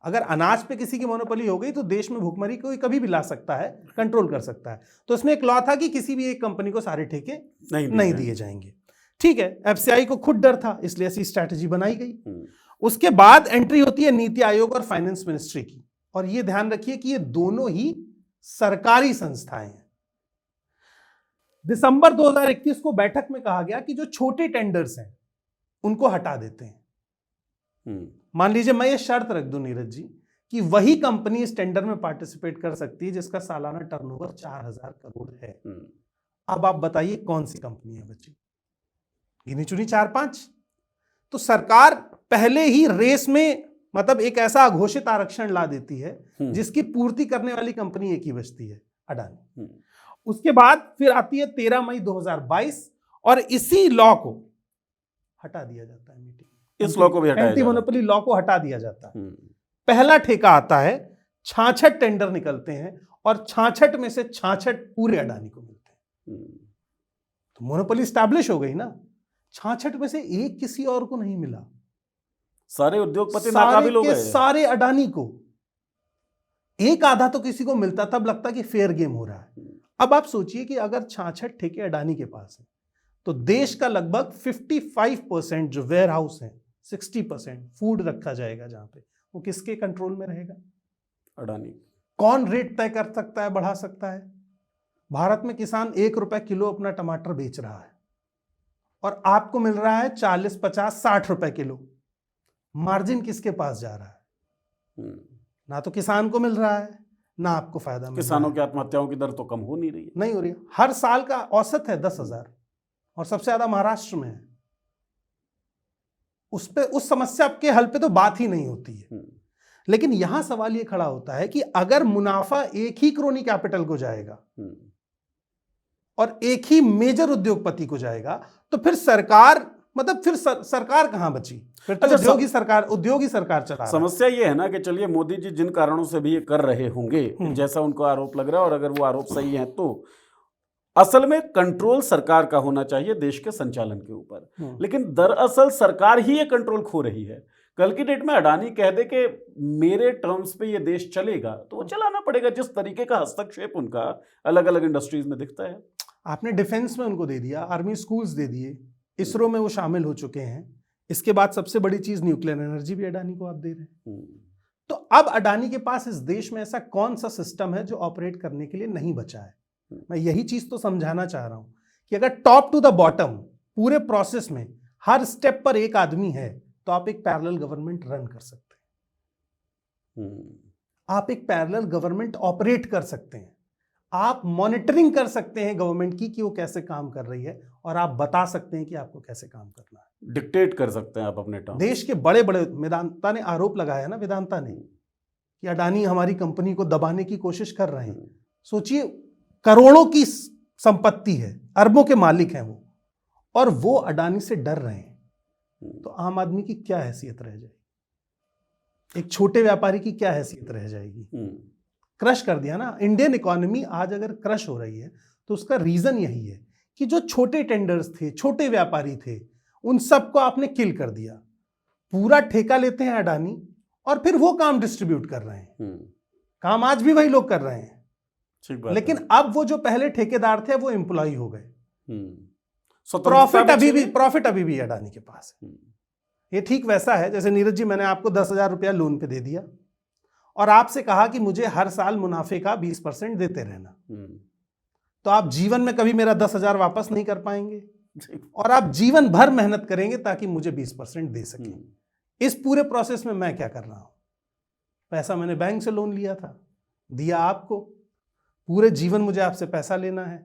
अगर अनाज पे किसी की मोनोपोली हो गई तो देश में भुखमरी कोई कभी भी ला सकता है, कंट्रोल कर सकता है। तो इसमें एक लॉ था कि किसी भी एक कंपनी को सारे ठेके नहीं दिए जाएंगे। ठीक है, एफसीआई को खुद डर था, इसलिए ऐसी स्ट्रैटेजी बनाई गई। उसके बाद एंट्री होती है नीति आयोग और फाइनेंस मिनिस्ट्री की, और ये ध्यान रखिए कि ये दोनों ही सरकारी संस्थाएं हैं। दिसंबर 2021 को बैठक में कहा गया कि जो छोटे टेंडर्स हैं उनको हटा देते हैं। मान लीजिए मैं ये शर्त रख दूं नीरज जी कि वही कंपनी इस टेंडर में पार्टिसिपेट कर सकती है जिसका सालाना टर्नओवर 4,000 करोड़ है। अब आप बताइए कौन सी कंपनी है बची? गिनी चुनी 4-5। तो सरकार पहले ही रेस में मतलब एक ऐसा अघोषित आरक्षण ला देती है जिसकी पूर्ति करने वाली कंपनी एक ही बचती है, अडानी। उसके बाद फिर आती है 13 मई 2022 और इसी लॉ को हटा दिया जाता है मीटिंग। इस लॉ को भी हटाया, एंटी मोनोपोली लॉ को हटा दिया जाता है। पहला ठेका आता है, 66 टेंडर निकलते हैं और 66 में से 66 पूरे अडानी को मिलते हैं। तो मोनोपोली स्टैब्लिश हो गई ना। 66 में से एक किसी और को नहीं मिला, सारे उद्योगपति नाकाबिल हो गए, सारे अडानी को। एक आधा तो किसी को मिलता, तब लगता कि फेयर गेम हो रहा है। अब आप सोचिए कि अगर 66 ठेके अडानी के पास है तो देश का लगभग 55% जो वेयर हाउस है, 60% फूड रखा जाएगा जहां पे, वो किसके कंट्रोल में रहेगा? अडानी। कौन रेट तय कर सकता है, बढ़ा सकता है? भारत में किसान 1 रुपए किलो अपना टमाटर बेच रहा है और आपको मिल रहा है 40, 50, 60 रुपए किलो। मार्जिन किसके पास जा रहा है? ना तो किसान को मिल रहा है, ना आपको फायदा मिल रहा है। किसानों की आत्महत्याओं की दर तो कम हो नहीं रही है। नहीं हो रही है। हर साल का औसत है 10,000 और सबसे ज्यादा महाराष्ट्र में है। उस समस्या के हल पे तो बात ही नहीं होती है। लेकिन यहां सवाल ये खड़ा होता है कि अगर मुनाफा एक ही क्रोनी कैपिटल को जाएगा और एक ही मेजर उद्योगपति को जाएगा तो फिर सरकार मतलब फिर सरकार कहां बची? फिर तो उद्योग ही सरकार चला रहा है। समस्या ये है ना कि चलिए मोदी जी जिन कारणों से भी ये कर रहे होंगे, जैसा उनको आरोप लग रहा है, और अगर वो आरोप सही है तो असल में कंट्रोल सरकार का होना चाहिए देश के संचालन के ऊपर। लेकिन दरअसल सरकार ही ये कंट्रोल खो रही है। कल की डेट में अडानी कह दे कि मेरे टर्म्स पे ये देश चलेगा तो वो चलाना पड़ेगा, जिस तरीके का हस्तक्षेप उनका अलग अलग इंडस्ट्रीज में दिखता है। आपने डिफेंस में उनको दे दिया, आर्मी स्कूल्स दे दिए, इसरो में वो शामिल हो चुके हैं। इसके बाद सबसे बड़ी चीज न्यूक्लियर एनर्जी भी अडानी को आप दे रहे हैं। तो अब अडानी के पास इस देश में ऐसा कौन सा सिस्टम है जो ऑपरेट करने के लिए नहीं बचा है? मैं यही चीज तो समझाना चाह रहा हूं कि अगर टॉप टू द बॉटम पूरे प्रोसेस में हर स्टेप पर एक आदमी है तो आप एक पैरेलल गवर्नमेंट रन कर सकते हैं। आप एक पैरेलल गवर्नमेंट ऑपरेट कर सकते हैं। आप मॉनिटरिंग कर सकते हैं गवर्नमेंट की कि वो कैसे काम कर रही है, और आप बता सकते हैं कि आपको कैसे काम करना है। डिक्टेट कर सकते हैं आप अपने टर्म। देश के बड़े बड़े वेदांता ने आरोप लगाया ना, वेदांता ने, कि अडानी हमारी कंपनी को दबाने की कोशिश कर रहे हैं। सोचिए, करोड़ों की संपत्ति है, अरबों के मालिक हैं वो, और वो अडानी से डर रहे हैं। तो आम आदमी की क्या हैसियत रह जाएगी? एक छोटे व्यापारी की क्या हैसियत रह जाएगी? क्रश कर दिया ना। इंडियन इकोनॉमी आज अगर क्रश हो रही है तो उसका रीजन यही है कि जो छोटे टेंडर्स थे, छोटे व्यापारी थे, उन सबको आपने किल कर दिया। पूरा ठेका लेते हैं अडानी और फिर वो काम डिस्ट्रीब्यूट कर रहे हैं। काम आज भी वही लोग कर रहे हैं, लेकिन अब वो जो पहले ठेकेदार थे वो एम्प्लॉय हो गए। प्रॉफिट अभी भी अडानी के पास है। ये ठीक वैसा है जैसे नीरज जी, मैंने आपको 10,000 रुपया लोन पे दे दिया और आपसे कहा कि मुझे हर साल मुनाफे का 20% देते रहना। तो आप जीवन में कभी मेरा 10,000 वापस नहीं कर पाएंगे और आप जीवन भर मेहनत करेंगे ताकि मुझे 20% दे सके। इस पूरे प्रोसेस में मैं क्या कर रहा हूं? पैसा मैंने बैंक से लोन लिया था, दिया आपको। पूरे जीवन मुझे आपसे पैसा लेना है।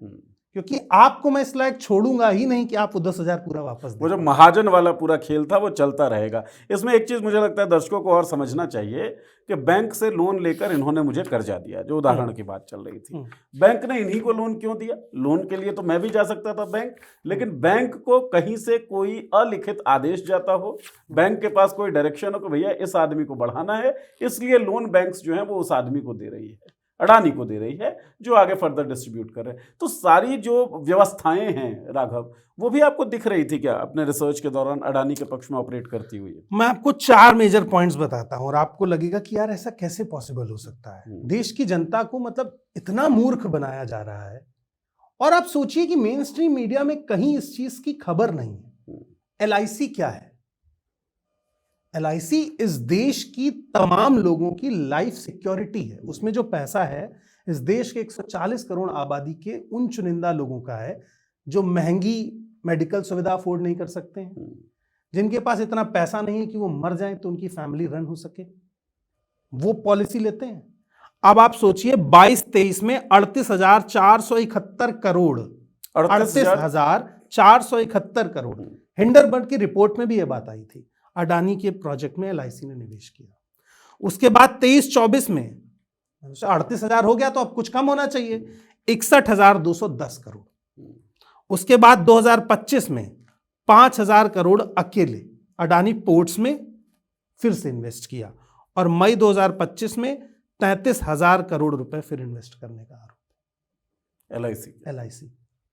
क्योंकि आपको मैं इस लायक छोड़ूंगा ही नहीं कि आप वो 10,000 पूरा वापस वो दें। जो महाजन वाला पूरा खेल था वो चलता रहेगा। इसमें एक चीज़ मुझे लगता है दर्शकों को और समझना चाहिए कि बैंक से लोन लेकर इन्होंने मुझे कर्जा दिया, जो उदाहरण की बात चल रही थी। बैंक ने इन्हीं को लोन क्यों दिया? लोन के लिए तो मैं भी जा सकता था बैंक, लेकिन बैंक को कहीं से कोई अलिखित आदेश जाता हो, बैंक के पास कोई डायरेक्शन हो कि भैया इस आदमी को बढ़ाना है, इसलिए लोन बैंक्स जो है वो उस आदमी को दे रही है, अडानी को दे रही है, जो आगे फर्दर डिस्ट्रीब्यूट कर रहे हैं। तो सारी जो व्यवस्थाएं हैं राघव, वो भी आपको दिख रही थी क्या अपने रिसर्च के दौरान अडानी के पक्ष में ऑपरेट करती हुई? मैं आपको 4 मेजर पॉइंट्स बताता हूं और आपको लगेगा कि यार ऐसा कैसे पॉसिबल हो सकता है। देश की जनता को मतलब इतना मूर्ख बनाया जा रहा है, और आप सोचिए कि मेन स्ट्रीम मीडिया में कहीं इस चीज की खबर नहीं है। LIC क्या है? LIC इस देश की तमाम लोगों की लाइफ सिक्योरिटी है। उसमें जो पैसा है इस देश के 140 करोड़ आबादी के उन चुनिंदा लोगों का है जो महंगी मेडिकल सुविधा अफोर्ड नहीं कर सकते हैं, जिनके पास इतना पैसा नहीं है कि वो मर जाएं तो उनकी फैमिली रन हो सके, वो पॉलिसी लेते हैं। अब आप सोचिए 22-23 में 38,471 करोड़, 38,471 करोड़, हिंडरबर्ग की रिपोर्ट में भी ये बात आई थी, अडानी के प्रोजेक्ट में LIC ने निवेश किया। उसके बाद 23-24 में 38,000 हो गया तो अब कुछ कम होना चाहिए, 61,210 करोड़। उसके बाद 2025 में 5,000 करोड़ अकेले अडानी पोर्ट्स में फिर से इन्वेस्ट किया, और मई 2025 में 33,000 करोड़ रुपए फिर इन्वेस्ट करने का आरोप।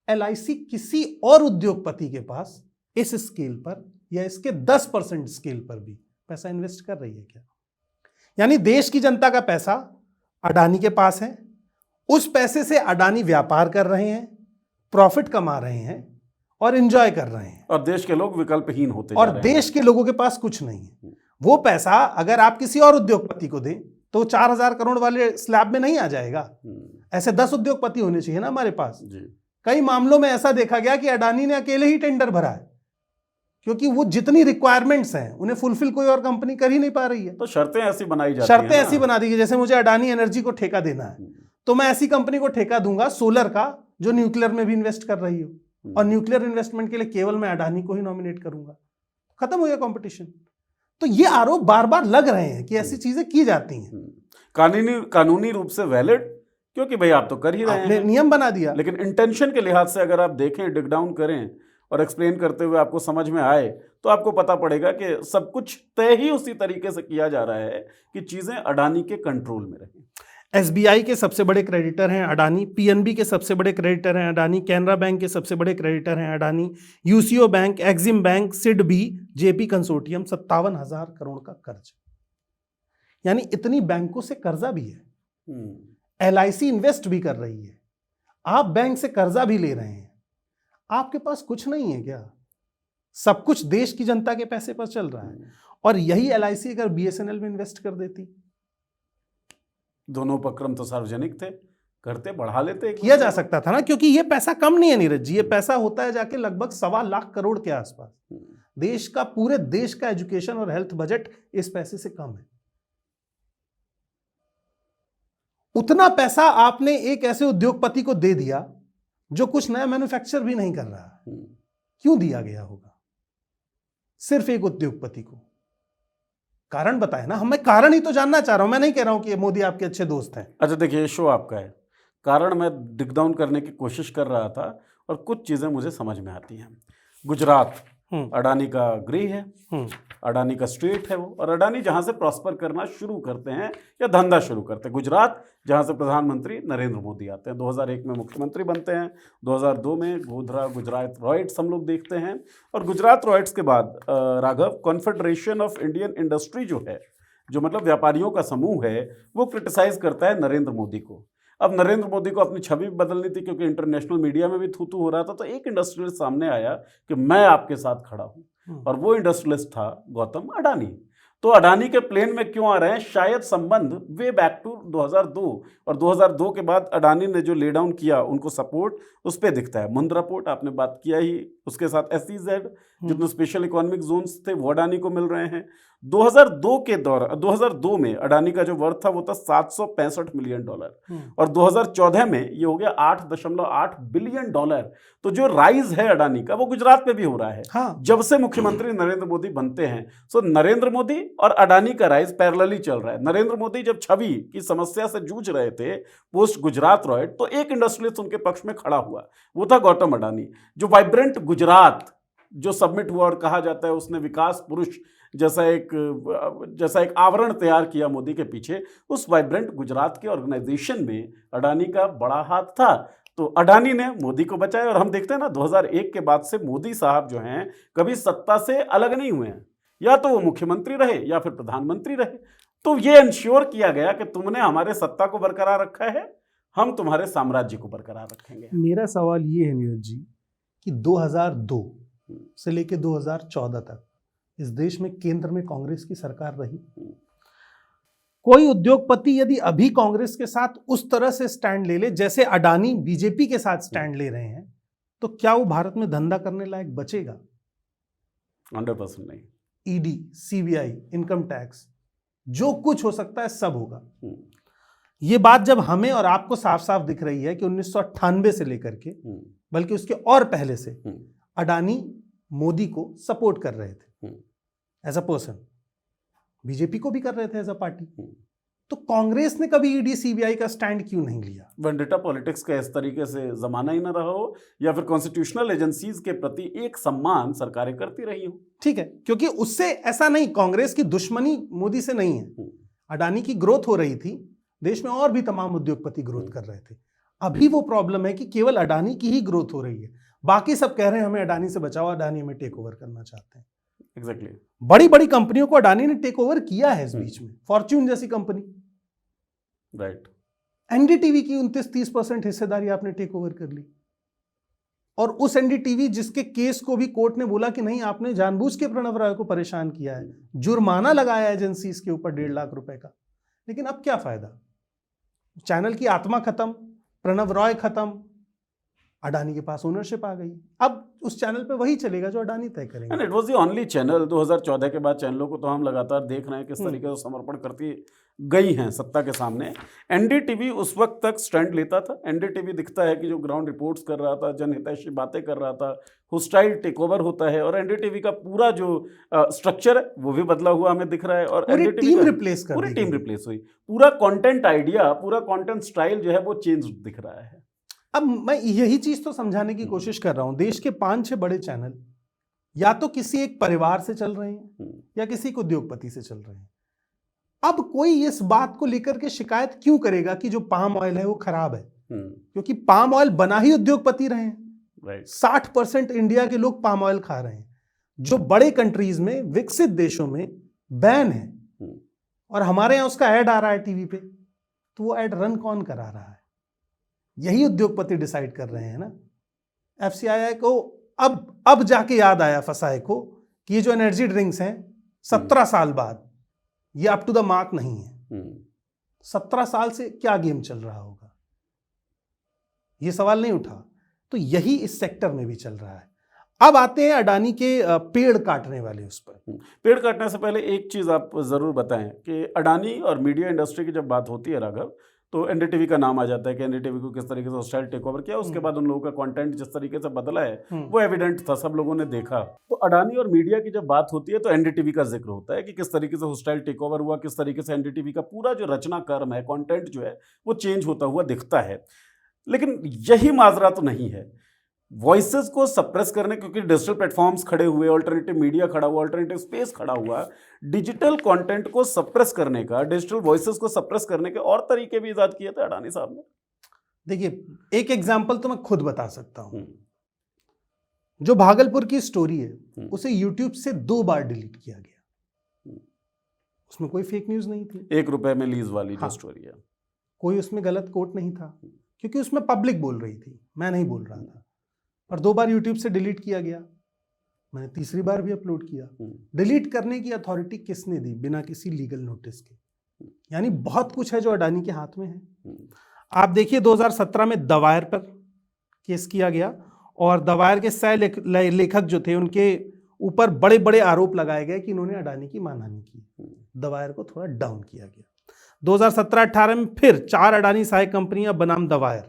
LIC किसी और उद्योगपति के पास इस स्केल पर या इसके 10% स्केल पर भी पैसा इन्वेस्ट कर रही है क्या? यानी देश की जनता का पैसा अडानी के पास है, उस पैसे से अडानी व्यापार कर रहे हैं, प्रॉफिट कमा रहे हैं और एंजॉय कर रहे हैं, और देश के लोग विकल्पहीन होते और जा रहे हैं। देश के लोगों के पास कुछ नहीं है। वो पैसा अगर आप किसी और उद्योगपति को दें तो 4,000 करोड़ वाले स्लैब में नहीं आ जाएगा। ऐसे 10 उद्योगपति होने चाहिए ना हमारे पास। कई मामलों में ऐसा देखा गया कि अडानी ने अकेले ही टेंडर भरा है, क्योंकि वो जितनी रिक्वायरमेंट्स हैं उन्हें फुलफिल कोई और कंपनी कर ही नहीं पा रही है। तो शर्तें ऐसी बनाई जाती हैं, शर्तें ऐसी बना दी कि जैसे मुझे अडानी एनर्जी को ठेका देना है तो मैं ऐसी कंपनी को ठेका दूंगा सोलर का जो न्यूक्लियर में भी इन्वेस्ट कर रही हो, और न्यूक्लियर इन्वेस्टमेंट के लिए केवल मैं अडानी को ही नॉमिनेट करूंगा, खत्म हो गया कंपटीशन। तो ये आरोप बार बार लग रहे हैं कि ऐसी चीजें की जाती हैं। कानूनी रूप से वैलिड, क्योंकि भाई आप तो कर ही रहे हैं, नियम बना दिया, लेकिन इंटेंशन के लिहाज से अगर आप देखें, डिग डाउन करें और एक्सप्लेन करते हुए आपको समझ में आए तो आपको पता पड़ेगा कि सब कुछ तय ही उसी तरीके से किया जा रहा है कि चीजें अडानी के कंट्रोल में रहें। SBI के सबसे बड़े क्रेडिटर हैं अडानी, PNB के सबसे बड़े क्रेडिटर हैं अडानी, कैनरा बैंक के सबसे बड़े क्रेडिटर हैं Adani, UCO bank, Exim bank, SIDB, JP consortium, 57,000 crore का कर्ज। यानी इतनी बैंकों से कर्जा भी है, LIC इन्वेस्ट भी कर रही है, आप बैंक से कर्जा भी ले रहे हैं, आपके पास कुछ नहीं है क्या? सब कुछ देश की जनता के पैसे पर चल रहा है। और यही LIC अगर BSNL में इन्वेस्ट कर देती, दोनों उपक्रम तो सार्वजनिक थे, करते बढ़ा लेते, किया जा सकता था ना, क्योंकि ये पैसा कम नहीं है नीरज जी, ये पैसा होता है जाके लगभग 1.25 लाख करोड़ के आसपास। देश का, पूरे देश का एजुकेशन और हेल्थ बजट इस पैसे से कम है। उतना पैसा आपने एक ऐसे उद्योगपति को दे दिया जो कुछ नया मैन्युफैक्चर भी नहीं कर रहा। क्यों दिया गया होगा सिर्फ एक उद्योगपति को? कारण बताए ना, मैं कारण ही तो जानना चाह रहा हूं, मैं नहीं कह रहा हूं कि मोदी आपके अच्छे दोस्त हैं। अच्छा देखिए, ये शो आपका है, कारण मैं डिग डाउन करने की कोशिश कर रहा था और कुछ चीजें मुझे समझ में आती हैं। गुजरात अडानी का गृह है, अडानी का स्टेट है वो, और अडानी जहां से प्रॉस्पर करना शुरू करते हैं या धंधा शुरू करते हैं, गुजरात जहां से प्रधानमंत्री नरेंद्र मोदी आते हैं, 2001 में मुख्यमंत्री बनते हैं, 2002 में गोधरा गुजरात रॉयट्स हम लोग देखते हैं, और गुजरात रॉयट्स के बाद Raghav confederation of Indian industry जो है, जो मतलब व्यापारियों का समूह है, वो क्रिटिसाइज करता है नरेंद्र मोदी को। अब नरेंद्र मोदी को अपनी छवि बदलनी थी, क्योंकि इंटरनेशनल मीडिया में भी थू थू हो रहा था, तो एक इंडस्ट्रियलिस्ट सामने आया कि मैं आपके साथ खड़ा हूं, और वो इंडस्ट्रियलिस्ट था गौतम अडानी। तो अडानी के प्लेन में क्यों आ रहे हैं? शायद संबंध वे बैक टू 2002, और 2002 के बाद अडानी ने जो ले डाउन किया, उनको सपोर्ट उस पर दिखता है। मुंद्रा पोर्ट आपने बात किया ही, उसके साथ SEZ जितने स्पेशल इकोनॉमिक जोन्स थे वो अडानी को मिल रहे हैं। 2002 में अडानी का जो वर्थ था वो था $765 मिलियन और 2014 में ये हो गया $8.8 बिलियन। तो जो राइज है अडानी का वो गुजरात में भी हो रहा है। हाँ। जब से मुख्यमंत्री नरेंद्र मोदी बनते हैं, सो नरेंद्र मोदी और अडानी का राइज पैरेलली चल रहा है। नरेंद्र मोदी जब छवि की समस्या से जूझ रहे थे पोस्ट गुजरात रॉयड, तो एक इंडस्ट्रियलिस्ट उनके पक्ष में खड़ा हुआ, वो था गौतम अडानी। जो वाइब्रेंट गुजरात जो सबमिट हुआ और कहा जाता है उसने विकास पुरुष जैसा एक आवरण तैयार किया मोदी के पीछे, उस वाइब्रेंट गुजरात के ऑर्गेनाइजेशन में अडानी का बड़ा हाथ था। तो अडानी ने मोदी को बचाया और हम देखते हैं ना 2001 के बाद से मोदी साहब जो हैं कभी सत्ता से अलग नहीं हुए हैं, या तो वो मुख्यमंत्री रहे या फिर प्रधानमंत्री रहे। तो ये इंश्योर किया गया कि तुमने हमारे सत्ता को बरकरार रखा है, हम तुम्हारे साम्राज्य को बरकरार रखेंगे। मेरा सवाल ये है नीरज जी कि 2002 से लेकर 2014 तक इस देश में केंद्र में कांग्रेस की सरकार रही। कोई उद्योगपति यदि अभी कांग्रेस के साथ उस तरह से स्टैंड ले ले जैसे अडानी बीजेपी के साथ स्टैंड ले रहे हैं, तो क्या वो भारत में धंधा करने लायक बचेगा? 100% नहीं। ईडी, सीबीआई, इनकम टैक्स, जो कुछ हो सकता है सब होगा। ये बात जब हमें और आपको साफ साफ दिख रही है कि 1998 से लेकर के, बल्कि उसके और पहले से अडानी मोदी को सपोर्ट कर रहे थे एज अ पर्सन, बीजेपी को भी कर रहे थे एज अ पार्टी, तो कांग्रेस ने कभी ईडी सीबीआई का स्टैंड क्यों नहीं लिया? वेंडेटा पॉलिटिक्स का इस तरीके से जमाना ही ना रहा हो, या फिर कॉन्स्टिट्यूशनल एजेंसीज के प्रति एक सम्मान सरकारें करती रही हो। ठीक है, क्योंकि उससे ऐसा नहीं, कांग्रेस की दुश्मनी मोदी से नहीं है। अडानी की ग्रोथ हो रही थी, देश में और भी तमाम उद्योगपति ग्रोथ कर रहे थे। अभी वो प्रॉब्लम है कि केवल अडानी की ही ग्रोथ हो रही है, बाकी सब कह रहे हैं हमें अडानी से बचाओ, अडानी हमें टेक ओवर करना चाहते हैं। एग्जैक्टली। बड़ी बड़ी कंपनियों को अडानी ने टेक ओवर किया है इस बीच में, फॉर्च्यून जैसी कंपनी, राइट। एनडीटीवी की 29-30% हिस्सेदारी आपने टेक ओवर कर ली, और उस एनडीटीवी जिसके केस को भी कोर्ट ने बोला कि नहीं आपने जानबूझ के प्रणव राय को परेशान किया है, जुर्माना लगाया एजेंसीज के ऊपर 1.5 लाख रुपए का। लेकिन अब क्या फायदा? चैनल की आत्मा खत्म, प्रणव रॉय खत्म, अडानी के पास ओनरशिप आ गई। अब उस चैनल पे वही चलेगा जो अडानी तय करेंगे। And it was the only channel. 2014 के बाद चैनलों को तो हम लगातार देख रहे हैं किस तरीके से समर्पण करती गई हैं सत्ता के सामने। एनडीटीवी उस वक्त तक स्टैंड लेता था। एनडीटीवी दिखता है कि जो ग्राउंड रिपोर्ट्स कर रहा था, जनहितैषी बातें कर रहा था, होस्टाइल टेक ओवर होता है, और एनडीटीवी का पूरा जो स्ट्रक्चर है वो भी बदला हुआ हमें दिख रहा है, और पूरी टीम रिप्लेस हुई। पूरा कंटेंट आइडिया, पूरा कंटेंट स्टाइल जो है वो चेंज दिख रहा है। अब मैं यही चीज तो समझाने की कोशिश कर रहा हूं, देश के 5-6 बड़े चैनल या तो किसी एक परिवार से चल रहे हैं या किसी एक उद्योगपति से चल रहे हैं। अब कोई इस बात को लेकर के शिकायत क्यों करेगा कि जो पाम ऑयल है वो खराब है? क्योंकि पाम ऑयल बना ही उद्योगपति रहे हैं। 60% इंडिया के लोग पाम ऑयल खा रहे हैं, जो बड़े कंट्रीज में, विकसित देशों में बैन है, और हमारे यहां उसका ऐड आ रहा है टीवी पे, तो वो ऐड रन कौन करा रहा है? यही उद्योगपति डिसाइड कर रहे हैं ना। एफसीआई को अब जाके याद आया फसाए को कि ये जो एनर्जी ड्रिंक्स हैं 17 साल बाद ये अप टू द मार्क नहीं है। 17 साल से क्या गेम चल रहा होगा, ये सवाल नहीं उठा। तो यही इस सेक्टर में भी चल रहा है। अब आते हैं अडानी के पेड़ काटने वाले उस पर। पेड़ काटने से पहले एक चीज आप जरूर बताएं कि अडानी और मीडिया इंडस्ट्री की जब बात होती है राघव, तो एनडीटीवी का नाम आ जाता है कि एनडीटीवी को किस तरीके से होस्टाइल टेक ओवर किया। उसके बाद उन लोगों का कंटेंट जिस तरीके से बदला है वो एविडेंट था, सब लोगों ने देखा। तो अडानी और मीडिया की जब बात होती है तो एनडीटीवी का जिक्र होता है कि किस तरीके से होस्टाइल टेक ओवर हुआ, किस तरीके से एनडीटीवी का पूरा जो रचना कर्म है, कंटेंट जो है वो चेंज होता हुआ दिखता है। लेकिन यही माजरा तो नहीं है। वॉइसेस को सप्रेस करने, क्योंकि डिजिटल प्लेटफॉर्म्स खड़े हुए, अल्टरनेटिव मीडिया खड़ा हुआ, अल्टरनेटिव स्पेस खड़ा हुआ, डिजिटल कंटेंट को सप्रेस करने का, डिजिटल वॉइसेस को सप्रेस करने के और तरीके भी इजाद किए थे अडानी साहब ने। देखिए, एक एग्जांपल तो मैं खुद बता सकता हूं। जो भागलपुर की स्टोरी है उसे यूट्यूब से 2 बार डिलीट किया गया। उसमें कोई फेक न्यूज नहीं थी। 1 रुपए में लीज वाली जो स्टोरी है, कोई उसमें गलत कोट नहीं था, क्योंकि उसमें पब्लिक बोल रही थी, मैं नहीं बोल रहा था। और 2 बार यूट्यूब से डिलीट किया गया। मैंने तीसरी बार भी अपलोड किया। डिलीट करने की अथॉरिटी किसने दी? बिना किसी लीगल नोटिस के। यानी बहुत कुछ है जो अडानी के हाथ में है। आप देखिए 2017 में द वायर पर केस किया गया, और द वायर के सह लेखक जो थे ऊपर बड़े बड़े आरोप लगाए गए कि इन्होंने अडानी की मानहानि की। दवायर को थोड़ा डाउन किया गया। 2017-18 में फिर 4 अडानी सहायक कंपनियां बनाम दवायर,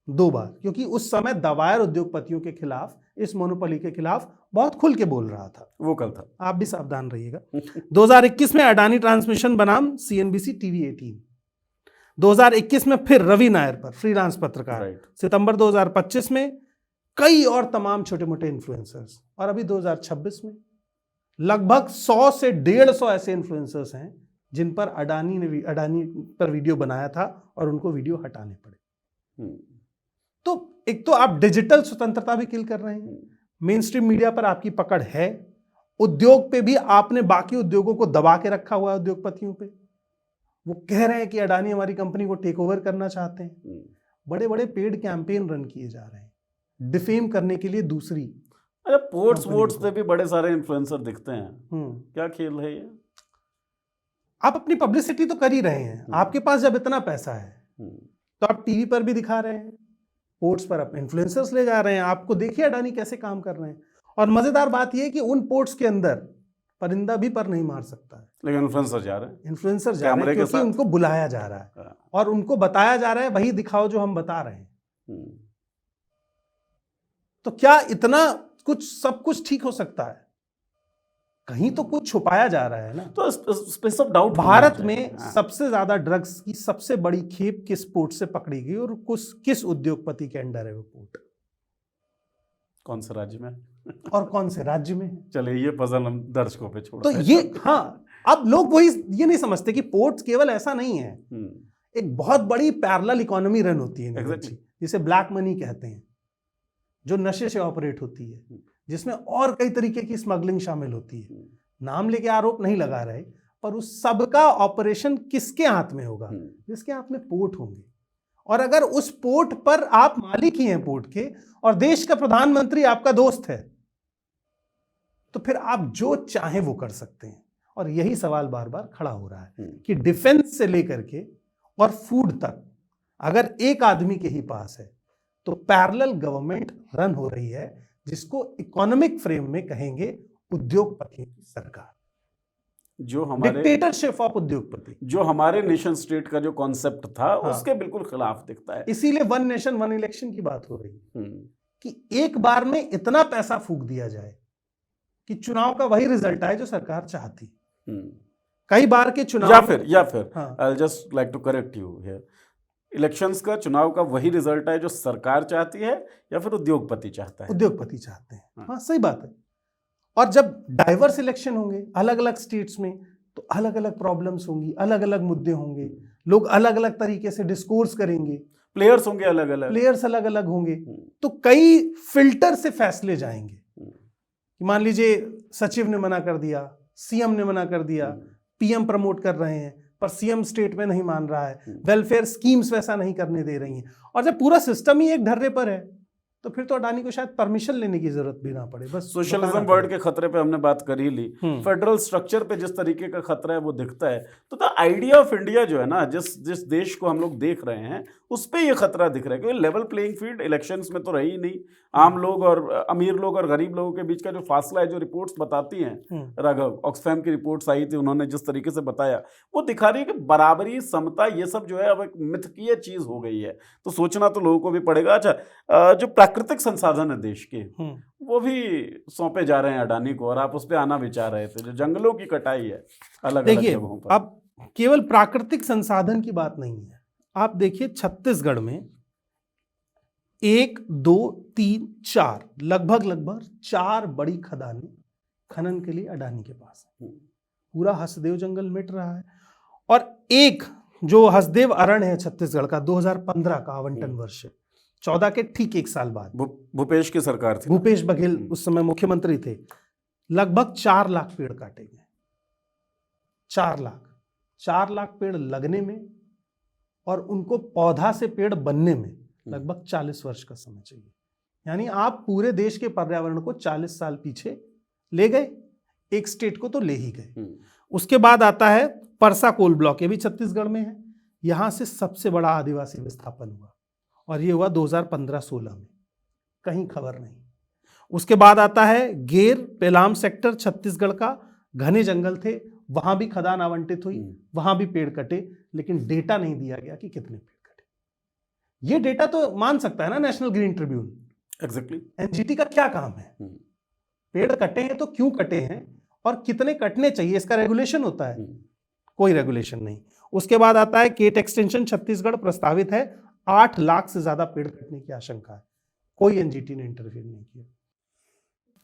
2 बार, क्योंकि उस समय दवायर उद्योगपतियों के खिलाफ, इस मोनोपोली के खिलाफ बहुत खुल के बोल रहा था। वो कल था। आप भी सावधान रहिएगा। 2021 में अडानी ट्रांसमिशन बनाम CNBC TV 18। 2021 में फिर रवि नायर पर फ्रीलांस पत्रकार। सितंबर 2025 में कई और तमाम छोटे मोटे इन्फ्लुएंसर्स, और अभी 2026 में लगभग 100 से 150 ऐसे इन्फ्लुएंसर्स हैं जिन पर अडानी पर वीडियो बनाया था और उनको वीडियो हटाने पड़े। तो एक तो आप डिजिटल स्वतंत्रता भी किल कर रहे हैं, मेन स्ट्रीम मीडिया पर आपकी पकड़ है, उद्योग पे भी आपने बाकी उद्योगों को दबा के रखा हुआ है। उद्योगपतियों पे वो कह रहे हैं कि अडानी हमारी कंपनी को टेक ओवर करना चाहते हैं। बड़े बड़े पेड कैंपेन रन किए जा रहे हैं डिफेम करने के लिए दूसरी। अरे पोर्ट्स वोट्स पे भी बड़े सारे इन्फ्लुएंसर दिखते हैं। क्या खेल है ये? आप अपनी पब्लिसिटी तो कर ही रहे हैं। आपके पास जब इतना पैसा है तो आप टीवी पर भी दिखा रहे हैं, पोर्ट्स पर आप इन्फ्लुएंसर्स ले जा रहे हैं। आपको देखिए अडानी कैसे काम कर रहे हैं। और मजेदार बात यह है कि उन पोर्ट्स के अंदर परिंदा भी पर नहीं मार सकता है, लेकिन इन्फ्लुएंसर जा रहे हैं। इन्फ्लुएंसर जा रहे हैं क्योंकि उनको बुलाया जा रहा है और उनको बताया जा रहा है वही दिखाओ जो हम बता रहे हैं। तो क्या इतना कुछ सब कुछ ठीक हो सकता है? कहीं तो कुछ छुपाया जा रहा है ना। तो स्पेस ऑफ डाउट। भारत में सबसे ज्यादा ड्रग्स की सबसे बड़ी खेप किस पोर्ट से पकड़ी गई और किस उद्योगपति के अंडर है वो पोर्ट? कौन से राज्य में और कौन से राज्य में? चलिए ये पजल हम दर्शकों पे छोड़ते हैं। तो ये अब लोग वही ये नहीं समझते कि पोर्ट्स केवल ऐसा नहीं है, एक बहुत बड़ी पैरेलल इकोनॉमी रन होती है जिसे ब्लैक मनी कहते हैं, जो नशे से ऑपरेट होती है, जिसमें और कई तरीके की स्मगलिंग शामिल होती है। नाम लेके आरोप नहीं लगा रहे, पर उस सब का ऑपरेशन किसके हाथ में होगा? जिसके हाथ में पोर्ट होंगे। और अगर उस पोर्ट पर आप मालिक ही हैं पोर्ट के, और देश का प्रधानमंत्री आपका दोस्त है, तो फिर आप जो चाहे वो कर सकते हैं। और यही सवाल बार बार खड़ा हो रहा है कि डिफेंस से लेकर के और फूड तक अगर एक आदमी के ही पास है तो पैरेलल गवर्नमेंट रन हो रही है, जिसको इकोनॉमिक फ्रेम में कहेंगे उद्योगपतियों की सरकार, जो हमारे डिक्टेटरशिप ऑफ उद्योगपति, जो हमारे नेशन स्टेट का जो कॉन्सेप्ट था उसके बिल्कुल खिलाफ दिखता है। इसीलिए 1 नेशन 1 इलेक्शन की बात हो रही है कि एक बार में इतना पैसा फूंक दिया जाए कि चुनाव का वही रिजल्ट आए जो सरकार चाहती। कई बार के चुनाव या फिर I just like to correct you here, elections का, चुनाव का वही रिजल्ट है जो सरकार चाहती है या फिर उद्योगपति चाहता है? उद्योगपति चाहते हैं। हाँ सही बात है। और जब डाइवर्स इलेक्शन होंगे अलग अलग स्टेट्स में, तो अलग अलग प्रॉब्लम्स होंगी, अलग अलग मुद्दे होंगे, लोग अलग अलग तरीके से डिस्कोर्स करेंगे, प्लेयर्स होंगे अलग अलग होंगे, तो कई फिल्टर से फैसले जाएंगे। मान लीजिए सचिव ने मना कर दिया, सीएम ने मना कर दिया, पीएम प्रमोट कर रहे हैं पर सीएम स्टेट में नहीं मान रहा है, वेलफेयर स्कीम्स वैसा नहीं करने दे रही हैं, और जब पूरा सिस्टम ही एक ढर्रे पर है तो फिर तो अडानी को शायद परमिशन लेने की जरूरत भी ना पड़े। बस सोशलिज्म वर्ड के खतरे पे हमने बात कर ही ली, फेडरल स्ट्रक्चर पे जिस तरीके का खतरा है वो दिखता है। तो द आइडिया ऑफ इंडिया जो है ना, जिस देश को हम लोग देख रहे हैं उस पे ये खतरा दिख रहा है, क्योंकि लेवल प्लेइंग फील्ड इलेक्शंस में तो रही ही नहीं। आम लोग और अमीर लोग और गरीब लोगों के बीच का जो फासला है, जो रिपोर्ट्स बताती हैं, राघव ऑक्सफैम की रिपोर्ट्स आई थी, उन्होंने जिस तरीके से बताया वो दिखा रही है कि बराबरी, समता, ये सब जो है अब एक मिथकीय चीज हो गई है। तो सोचना तो लोगों को भी पड़ेगा। अच्छा, जो प्राकृतिक संसाधन है देश के, वो भी सौंपे जा रहे हैं अडानी को, और आप उस पर आना भी चाह रहे थे। जो जंगलों की कटाई है अलग अलग जगहों पर, अब केवल प्राकृतिक संसाधन की बात नहीं है। आप देखिए छत्तीसगढ़ में 1, 2, 3, 4 लगभग 4 बड़ी खदानें खनन के लिए अडानी के पास है। पूरा हसदेव जंगल मिट रहा है। और एक जो हसदेव अरण्य है छत्तीसगढ़ का, 2015 का आवंटन वर्ष है, 14 के ठीक 1 साल बाद भूपेश की सरकार थी, भूपेश बघेल उस समय मुख्यमंत्री थे, लगभग 4 लाख पेड़ काटे गए। 4 लाख पेड़ लगने में और उनको पौधा से पेड़ बनने में लगभग 40 वर्ष का समय चाहिए। यानी आप पूरे देश के पर्यावरण को 40 साल पीछे ले गए, एक स्टेट को तो ले ही गए। उसके बाद आता है परसा कोल ब्लॉक, ये भी छत्तीसगढ़ में है। यहां से सबसे बड़ा आदिवासी विस्थापन हुआ और ये हुआ 2015-16 में, कहीं खबर नहीं। उसके बाद आता है गेर पेलाम सेक्टर छत्तीसगढ़ का, घने जंगल थे, वहां भी खदान आवंटित हुई, वहां भी पेड़ कटे, लेकिन डेटा नहीं दिया गया कि कितने पेड़ कटे। ये डेटा तो मान सकता है ना national green Tribune. Exactly. NGT का क्या काम है? पेड़ कटे हैं तो क्यों कटे हैं और कितने कटने चाहिए, इसका रेगुलेशन होता है? कोई रेगुलेशन नहीं। उसके बाद आता है केट एक्सटेंशन छत्तीसगढ़ प्रस्तावित है, 8 लाख से ज्यादा पेड़ कटने की आशंका है, कोई एनजीटी ने इंटरफेयर नहीं किया।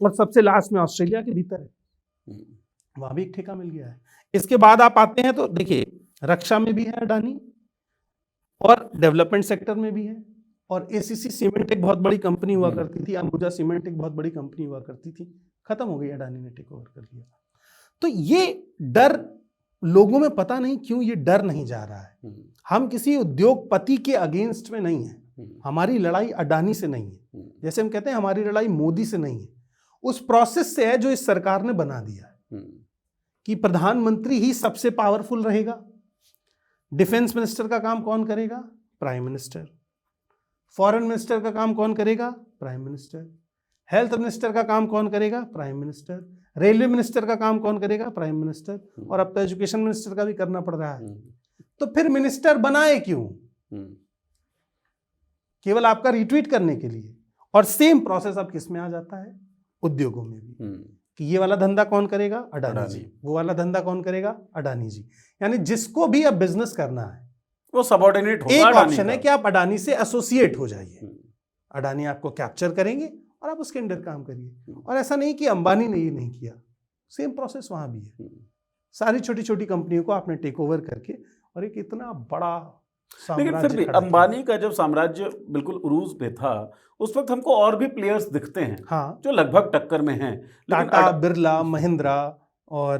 और सबसे लास्ट में ऑस्ट्रेलिया के भीतर है, वहां भी एक ठेका मिल गया है। इसके बाद आप आते हैं तो देखिए रक्षा में भी है अडानी और डेवलपमेंट सेक्टर में भी है, और एसीसी सीमेंट एक बहुत बड़ी कंपनी हुआ करती थी, अंबुजा सीमेंट एक बहुत बड़ी कंपनी हुआ करती थी, खत्म हो गई, अडानी ने टेक ओवर कर लिया। तो ये डर लोगों में पता नहीं क्यों ये डर नहीं जा रहा है। हम किसी उद्योगपति के अगेंस्ट में नहीं है, हमारी लड़ाई अडानी से नहीं है, जैसे हम कहते हैं हमारी लड़ाई मोदी से नहीं है, उस प्रोसेस से है जो इस सरकार ने बना दिया है कि प्रधानमंत्री ही सबसे पावरफुल रहेगा। डिफेंस मिनिस्टर का काम कौन करेगा? Prime minister. फॉरेन मिनिस्टर का काम कौन करेगा? Prime minister. हेल्थ मिनिस्टर का काम कौन करेगा? Prime minister. रेलवे मिनिस्टर का काम कौन करेगा? Prime minister. और अब तो एजुकेशन मिनिस्टर का भी करना पड़ रहा है। तो फिर मिनिस्टर बनाए क्यों? केवल आपका रिट्वीट करने के लिए। और सेम प्रोसेस अब किस में आ जाता है? उद्योगों में भी, कि ये वाला धंधा कौन करेगा? अडानी जी। वो वाला धंधा कौन करेगा? अडानी जी। यानी जिसको भी अब बिजनेस करना है वो सबऑर्डिनेट होगा। एक ऑप्शन है कि आप अडानी से एसोसिएट हो जाइए, अडानी आपको कैप्चर करेंगे और आप उसके अंडर काम करिए। और ऐसा नहीं कि अंबानी ने ये नहीं किया, सेम प्रोसेस वहां भी है। सारी छोटी छोटी कंपनियों को आपने टेक ओवर करके और एक इतना बड़ा लेकिन फिर भी अंबानी का जब साम्राज्य बिल्कुल उरूज पे था उस वक्त हमको और भी प्लेयर्स दिखते हैं, हाँ, जो लगभग टक्कर में हैं। टाटा, बिरला, महिंद्रा और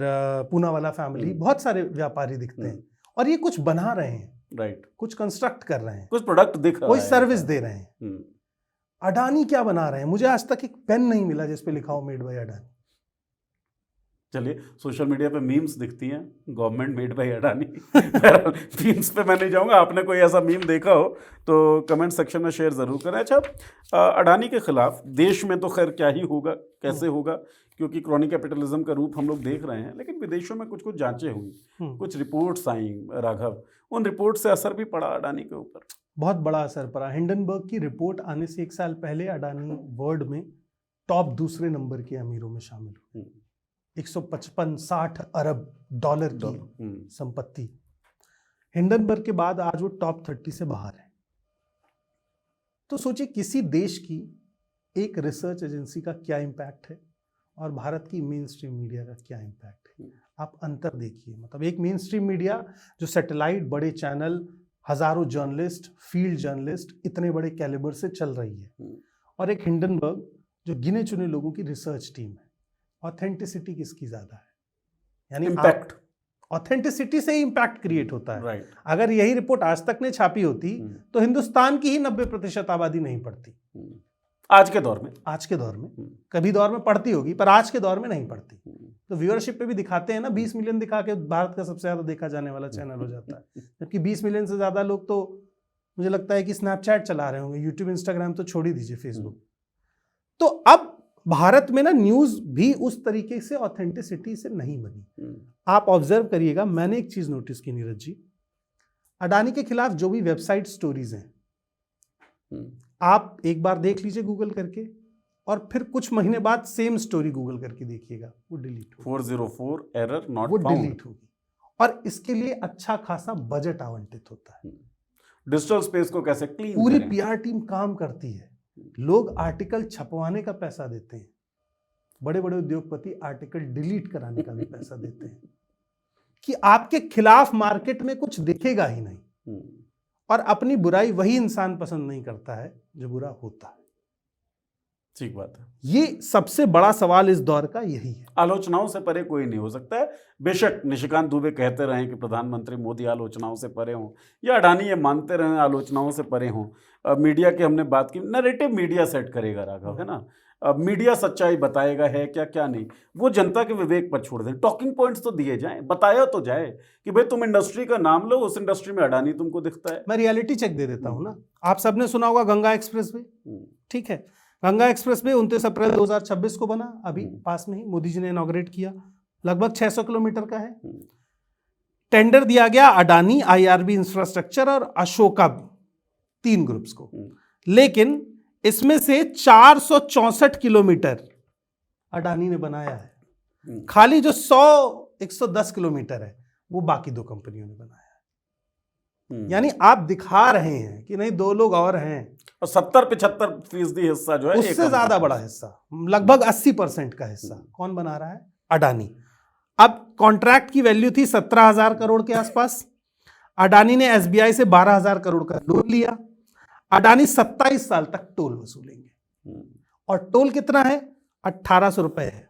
पूनावाला फैमिली, बहुत सारे व्यापारी दिखते हैं और ये कुछ बना रहे हैं, राइट, कुछ कंस्ट्रक्ट कर रहे हैं, कुछ प्रोडक्ट दिख रहा है, कोई सर्विस दे रहे हैं। अडानी क्या बना रहे हैं? मुझे आज तक एक पेन नहीं मिला जिस पे लिखा हो मेड बाय अडानी। चलिए, सोशल मीडिया पे मीम्स दिखती हैं, government made by Adani. Memes पे मैं नहीं जाऊंगा, आपने कोई ऐसा मीम देखा हो तो कमेंट सेक्शन में शेयर ज़रूर करें। अच्छा, अडानी के खिलाफ देश में तो खैर क्या ही होगा, कैसे होगा, क्योंकि क्रॉनी कैपिटलिज्म का रूप हम लोग देख रहे हैं, लेकिन विदेशों में कुछ कुछ जांचें हुई, कुछ रिपोर्ट्स आई राघव, उन रिपोर्ट से असर भी पड़ा अडानी के ऊपर? बहुत बड़ा असर पड़ा। हिंडनबर्ग की रिपोर्ट आने से 1 साल पहले अडानी वर्ल्ड में टॉप दूसरे नंबर के अमीरों में शामिल हुए। 155-60 अरब डॉलर की संपत्ति। हिंडनबर्ग के बाद आज वो टॉप 30 से बाहर है। तो सोचिए किसी देश की एक रिसर्च एजेंसी का क्या इम्पैक्ट है और भारत की मेन स्ट्रीम मीडिया का क्या इम्पैक्ट है। आप अंतर देखिए, मतलब एक मेन स्ट्रीम मीडिया जो सैटेलाइट, बड़े चैनल, हजारों जर्नलिस्ट, फील्ड जर्नलिस्ट, इतने बड़े कैलिबर से चल रही है, और एक हिंडनबर्ग जो गिने चुने लोगों की रिसर्च टीम है। ऑथेंटिसिटी किसकी ज्यादा है? यानी इम्पैक्ट, ऑथेंटिसिटी से ही इम्पैक्ट क्रिएट होता है। राइट। अगर यही रिपोर्ट आज तक ने छापी होती तो हिंदुस्तान की ही 90% आबादी नहीं पढ़ती। आज के दौर में, आज के दौर में, कभी दौर में पढ़ती होगी पर आज के दौर में नहीं पढ़ती। तो व्यूअरशिप पे भी दिखाते हैं ना, 20 मिलियन दिखा के भारत का सबसे ज्यादा देखा जाने वाला चैनल हो जाता है, जबकि 20 मिलियन से ज्यादा लोग तो मुझे लगता है कि स्नैपचैट चला रहे होंगे, यूट्यूब, इंस्टाग्राम तो छोड़ ही दीजिए, फेसबुक। तो अब भारत में ना न्यूज भी उस तरीके से ऑथेंटिसिटी से नहीं बनी। आप ऑब्जर्व करिएगा, मैंने एक चीज नोटिस की नीरज जी, अडानी के खिलाफ जो भी वेबसाइट स्टोरीज हैं, आप एक बार देख लीजिए गूगल करके, और फिर कुछ महीने बाद सेम स्टोरी गूगल करके देखिएगा, वो डिलीट होगी। 404 एरर नॉट वो फाउंड, डिलीट होगी। और इसके लिए अच्छा खासा बजट आवंटित होता है। डिजिटल स्पेस को कैसे क्लीन पूरी करें? पीआर टीम काम करती है, लोग आर्टिकल छपवाने का पैसा देते हैं, बड़े बड़े उद्योगपति आर्टिकल डिलीट कराने का भी पैसा देते हैं, कि आपके खिलाफ मार्केट में कुछ दिखेगा ही नहीं। और अपनी बुराई वही इंसान पसंद नहीं करता है जो बुरा होता है। ठीक बात है। ये सबसे बड़ा सवाल इस दौर का यही है। आलोचनाओं से परे कोई नहीं हो सकता है। बेशक निशिकांत दुबे कहते रहे कि प्रधानमंत्री मोदी आलोचनाओं से परे हों, या अडानी ये मानते रहे आलोचनाओं से परे हों। मीडिया की हमने बात की, नैरेटिव मीडिया सेट करेगा राघव, है ना। मीडिया सच्चाई बताएगा है क्या क्या नहीं, वो जनता के विवेक पर छोड़ दें। टॉकिंग पॉइंट्स तो दिए जाएं, बताया तो जाए कि भाई तुम इंडस्ट्री का नाम लो, उस इंडस्ट्री में अडानी तुमको दिखता है। मैं रियलिटी चेक दे देता हूं ना। आप सबने सुना होगा गंगा एक्सप्रेस वे, ठीक है। गंगा एक्सप्रेस वे 29 अप्रैल 2026 को बना, अभी पास में ही मोदी जी ने इनॉग्रेट किया, लगभग 600 किलोमीटर का है। टेंडर दिया गया अडानी, आईआरबी इंफ्रास्ट्रक्चर और अशोका 3 ग्रुप्स को, लेकिन इसमें से 464 किलोमीटर अडानी ने बनाया है, खाली जो 110 किलोमीटर है वो बाकी 2 कंपनियों ने बनाया है। यानी आप दिखा रहे हैं कि नहीं, 2 लोग और हैं, और 70-75% हिस्सा जो है उससे ज्यादा बड़ा हिस्सा, लगभग 80% का हिस्सा कौन बना रहा है? अडानी। अब कॉन्ट्रैक्ट की वैल्यू थी 17,000 करोड़ के आसपास। अडानी ने एसबीआई से 12,000 करोड़ का लोन लिया। अडानी 27 साल तक टोल वसूलेंगे, और टोल कितना है? 1800 रुपए है।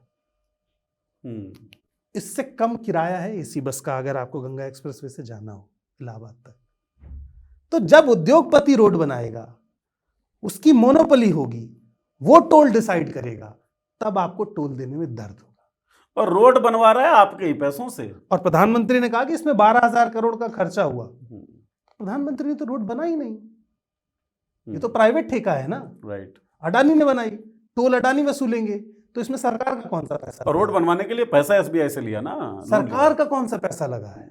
इससे कम किराया है एसी बस का, अगर आपको गंगा एक्सप्रेसवे से जाना हो इलाहाबाद तक। तो जब उद्योगपति रोड बनाएगा, उसकी मोनोपोली होगी, वो टोल डिसाइड करेगा, तब आपको टोल देने में दर्द होगा। और रोड बनवा रहा है आपके ही पैसों से। और प्रधानमंत्री ने कहा कि इसमें 12,000 करोड़ का खर्चा हुआ। प्रधानमंत्री ने तो रोड बनाई नहीं, ये तो प्राइवेट ठेका है ना, राइट। अडानी ने बनाई, टोल अडानी वसूलेंगे, तो इसमें सरकार का कौन सा पैसा? और रोड बनवाने के लिए पैसा एसबीआई से लिया ना, सरकार का कौन सा पैसा लगा है?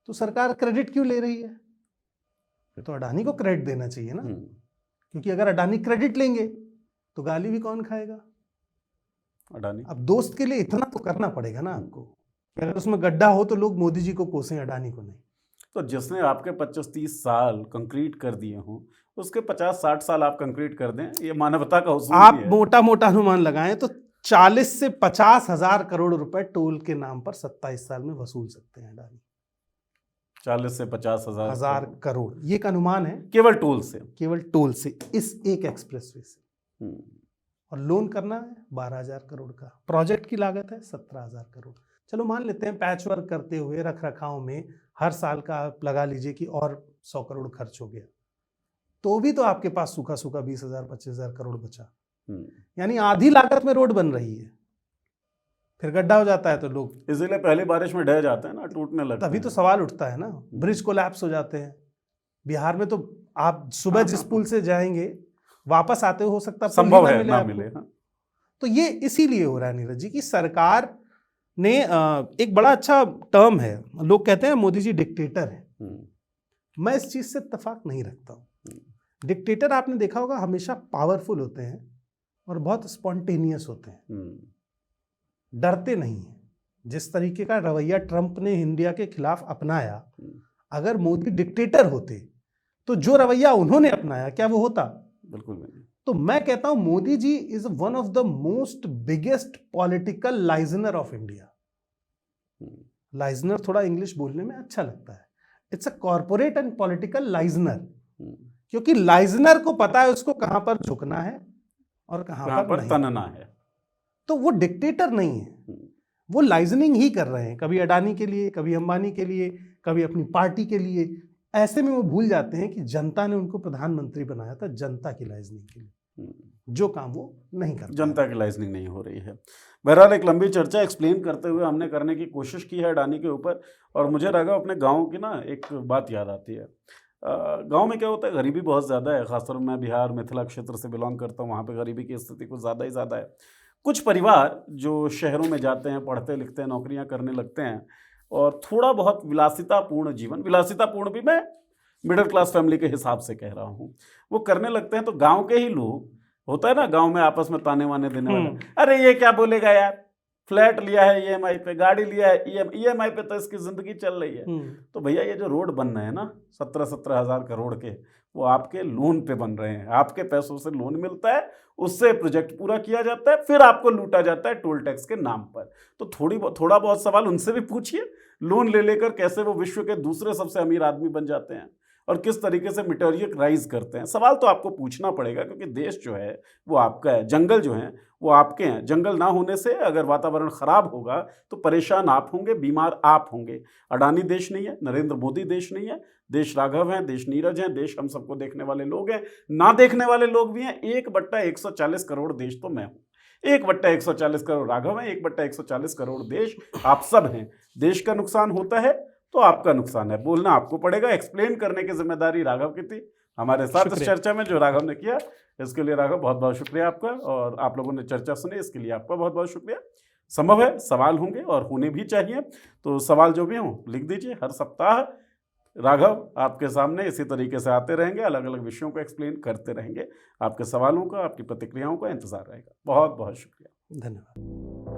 तो सरकार क्रेडिट क्यों ले रही है? तो अडानी को क्रेडिट देना चाहिए ना, क्योंकि अगर अडानी क्रेडिट लेंगे तो गाली भी कौन खाएगा? अडानी। अब दोस्त के लिए इतना तो करना पड़ेगा ना आपको, अगर उसमें गड्ढा हो तो लोग मोदी जी को कोसें, अडानी को नहीं। तो जिसने आपके 25-30 साल कंक्रीट कर दिए हों, उसके 50-60 साल आप कंक्रीट कर दें, ये मानवता का उसूल आप है। मोटा मोटा अनुमान लगाएं तो 40 से 50,000 करोड़ रुपए टोल के नाम पर 27 साल में वसूल सकते हैं अडानी। 40 से 50,000 करोड़, ये एक अनुमान है, केवल टोल से, केवल टोल से, इस एक एक्सप्रेसवे से। और लोन करना है 12,000 करोड़ का, प्रोजेक्ट की लागत है 17,000 करोड़। चलो मान लेते हैं पैच वर्क करते हुए, रख रखाव में हर साल का आप लगा लीजिए कि और 100 करोड़ खर्च हो गया, तो भी तो आपके पास सूखा सूखा 20,000 25,000 करोड़ बचा। यानी आधी लागत में रोड बन रही है, फिर गड्ढा हो जाता है तो लोग इसीलिए पहली बारिश में ढह जाते हैं ना, टूटने लगते हैं। तभी तो सवाल उठता है ना, ब्रिज कोलैप्स हो जाते हैं। बिहार में तो आप सुबह जिस पुल से जाएंगे, वापस आते हो सकता है संभव है ना मिले। तो ये इसीलिए हो रहा है नीरज जी, कि सरकार ने एक बड़ा अच्छा टर्म है, लोग कहते हैं मोदी जी डिक्टेटर है। मैं इस चीज से इत्तेफाक नहीं रखता हूं। डिक्टेटर आपने देखा होगा हमेशा पावरफुल होते हैं और बहुत स्पॉन्टेनियस होते हैं, डरते नहीं है। जिस तरीके का रवैया ट्रंप ने इंडिया के खिलाफ अपनाया, अगर मोदी डिक्टेटर होते तो जो रवैया उन्होंने अपनाया क्या वो होता? बिल्कुल नहीं। तो मैं कहता हूं Modi ji is one of the most biggest political liaisoner of India. Liaisoner थोड़ा इंग्लिश बोलने में अच्छा लगता है, it's a corporate and political liaisoner, क्योंकि लाइजनर को पता है उसको कहां पर झुकना है और कहां पर तनना है। तो वो डिक्टेटर नहीं है, वो लाइजनिंग ही कर रहे हैं, कभी अडानी के लिए, कभी अंबानी के लिए, कभी अपनी पार्टी के लिए। ऐसे में वो भूल जाते हैं कि जनता ने उनको प्रधानमंत्री बनाया था जनता की लाइजनिंग के लिए, जो काम वो नहीं करते। जनता की लाइजनिंग नहीं हो रही है। बहरहाल एक लंबी चर्चा एक्सप्लेन करते हुए हमने करने की कोशिश की है अडानी के ऊपर, और मुझे राघव अपने गांव की ना एक बात याद आती है। गांव में क्या होता है, गरीबी बहुत ज़्यादा है, खासतौर में मैं बिहार मिथिला क्षेत्र से बिलोंग करता हूँ, वहाँ पे गरीबी की स्थिति कुछ ज़्यादा ही ज़्यादा है। कुछ परिवार जो शहरों में जाते हैं, पढ़ते लिखते हैं, नौकरियाँ करने लगते हैं, और थोड़ा बहुत विलासितापूर्ण जीवन, विलासितापूर्ण भी मैं मिडिल क्लास फैमिली के हिसाब से कह रहा हूँ, वो करने लगते हैं, तो गांव के ही लोग, होता है ना गांव में आपस में ताने वाने देने वाले, अरे ये क्या बोलेगा यार, फ्लैट लिया है ईएमआई पे, गाड़ी लिया है ईएमआई पे, तो इसकी जिंदगी चल रही है। तो भैया ये जो रोड बन रहे हैं ना 17,000 करोड़ के, वो आपके लोन पे बन रहे हैं, आपके पैसों से लोन मिलता है, उससे प्रोजेक्ट पूरा किया जाता है, फिर आपको लूटा जाता है टोल टैक्स के नाम पर। तो थोड़ा बहुत सवाल उनसे भी पूछिए, लोन ले लेकर कैसे वो विश्व के दूसरे सबसे अमीर आदमी बन जाते हैं और किस तरीके से मीटरिक राइज करते हैं। सवाल तो आपको पूछना पड़ेगा, क्योंकि देश जो है वो आपका है, जंगल जो हैं वो आपके हैं। जंगल ना होने से अगर वातावरण खराब होगा तो परेशान आप होंगे, बीमार आप होंगे। अडानी देश नहीं है, नरेंद्र मोदी देश नहीं है, देश राघव हैं, देश नीरज हैं, देश हम सबको देखने वाले लोग हैं, ना देखने वाले लोग भी हैं। 1/140 करोड़ देश तो मैं हूँ, 1/140 करोड़ राघव हैं, 1/140 करोड़ देश आप सब हैं। देश का नुकसान होता है तो आपका नुकसान है, बोलना आपको पड़ेगा। एक्सप्लेन करने की जिम्मेदारी राघव की थी, हमारे साथ इस शुक्रिया। चर्चा में जो राघव ने किया, इसके लिए राघव बहुत बहुत शुक्रिया आपका, और आप लोगों ने चर्चा सुनी इसके लिए आपका बहुत बहुत शुक्रिया। संभव है सवाल होंगे और होने भी चाहिए, तो सवाल जो भी हों लिख दीजिए। हर सप्ताह राघव आपके सामने इसी तरीके से आते रहेंगे, अलग अलग विषयों को एक्सप्लेन करते रहेंगे। आपके सवालों का, आपकी प्रतिक्रियाओं का इंतजार रहेगा। बहुत बहुत शुक्रिया। धन्यवाद।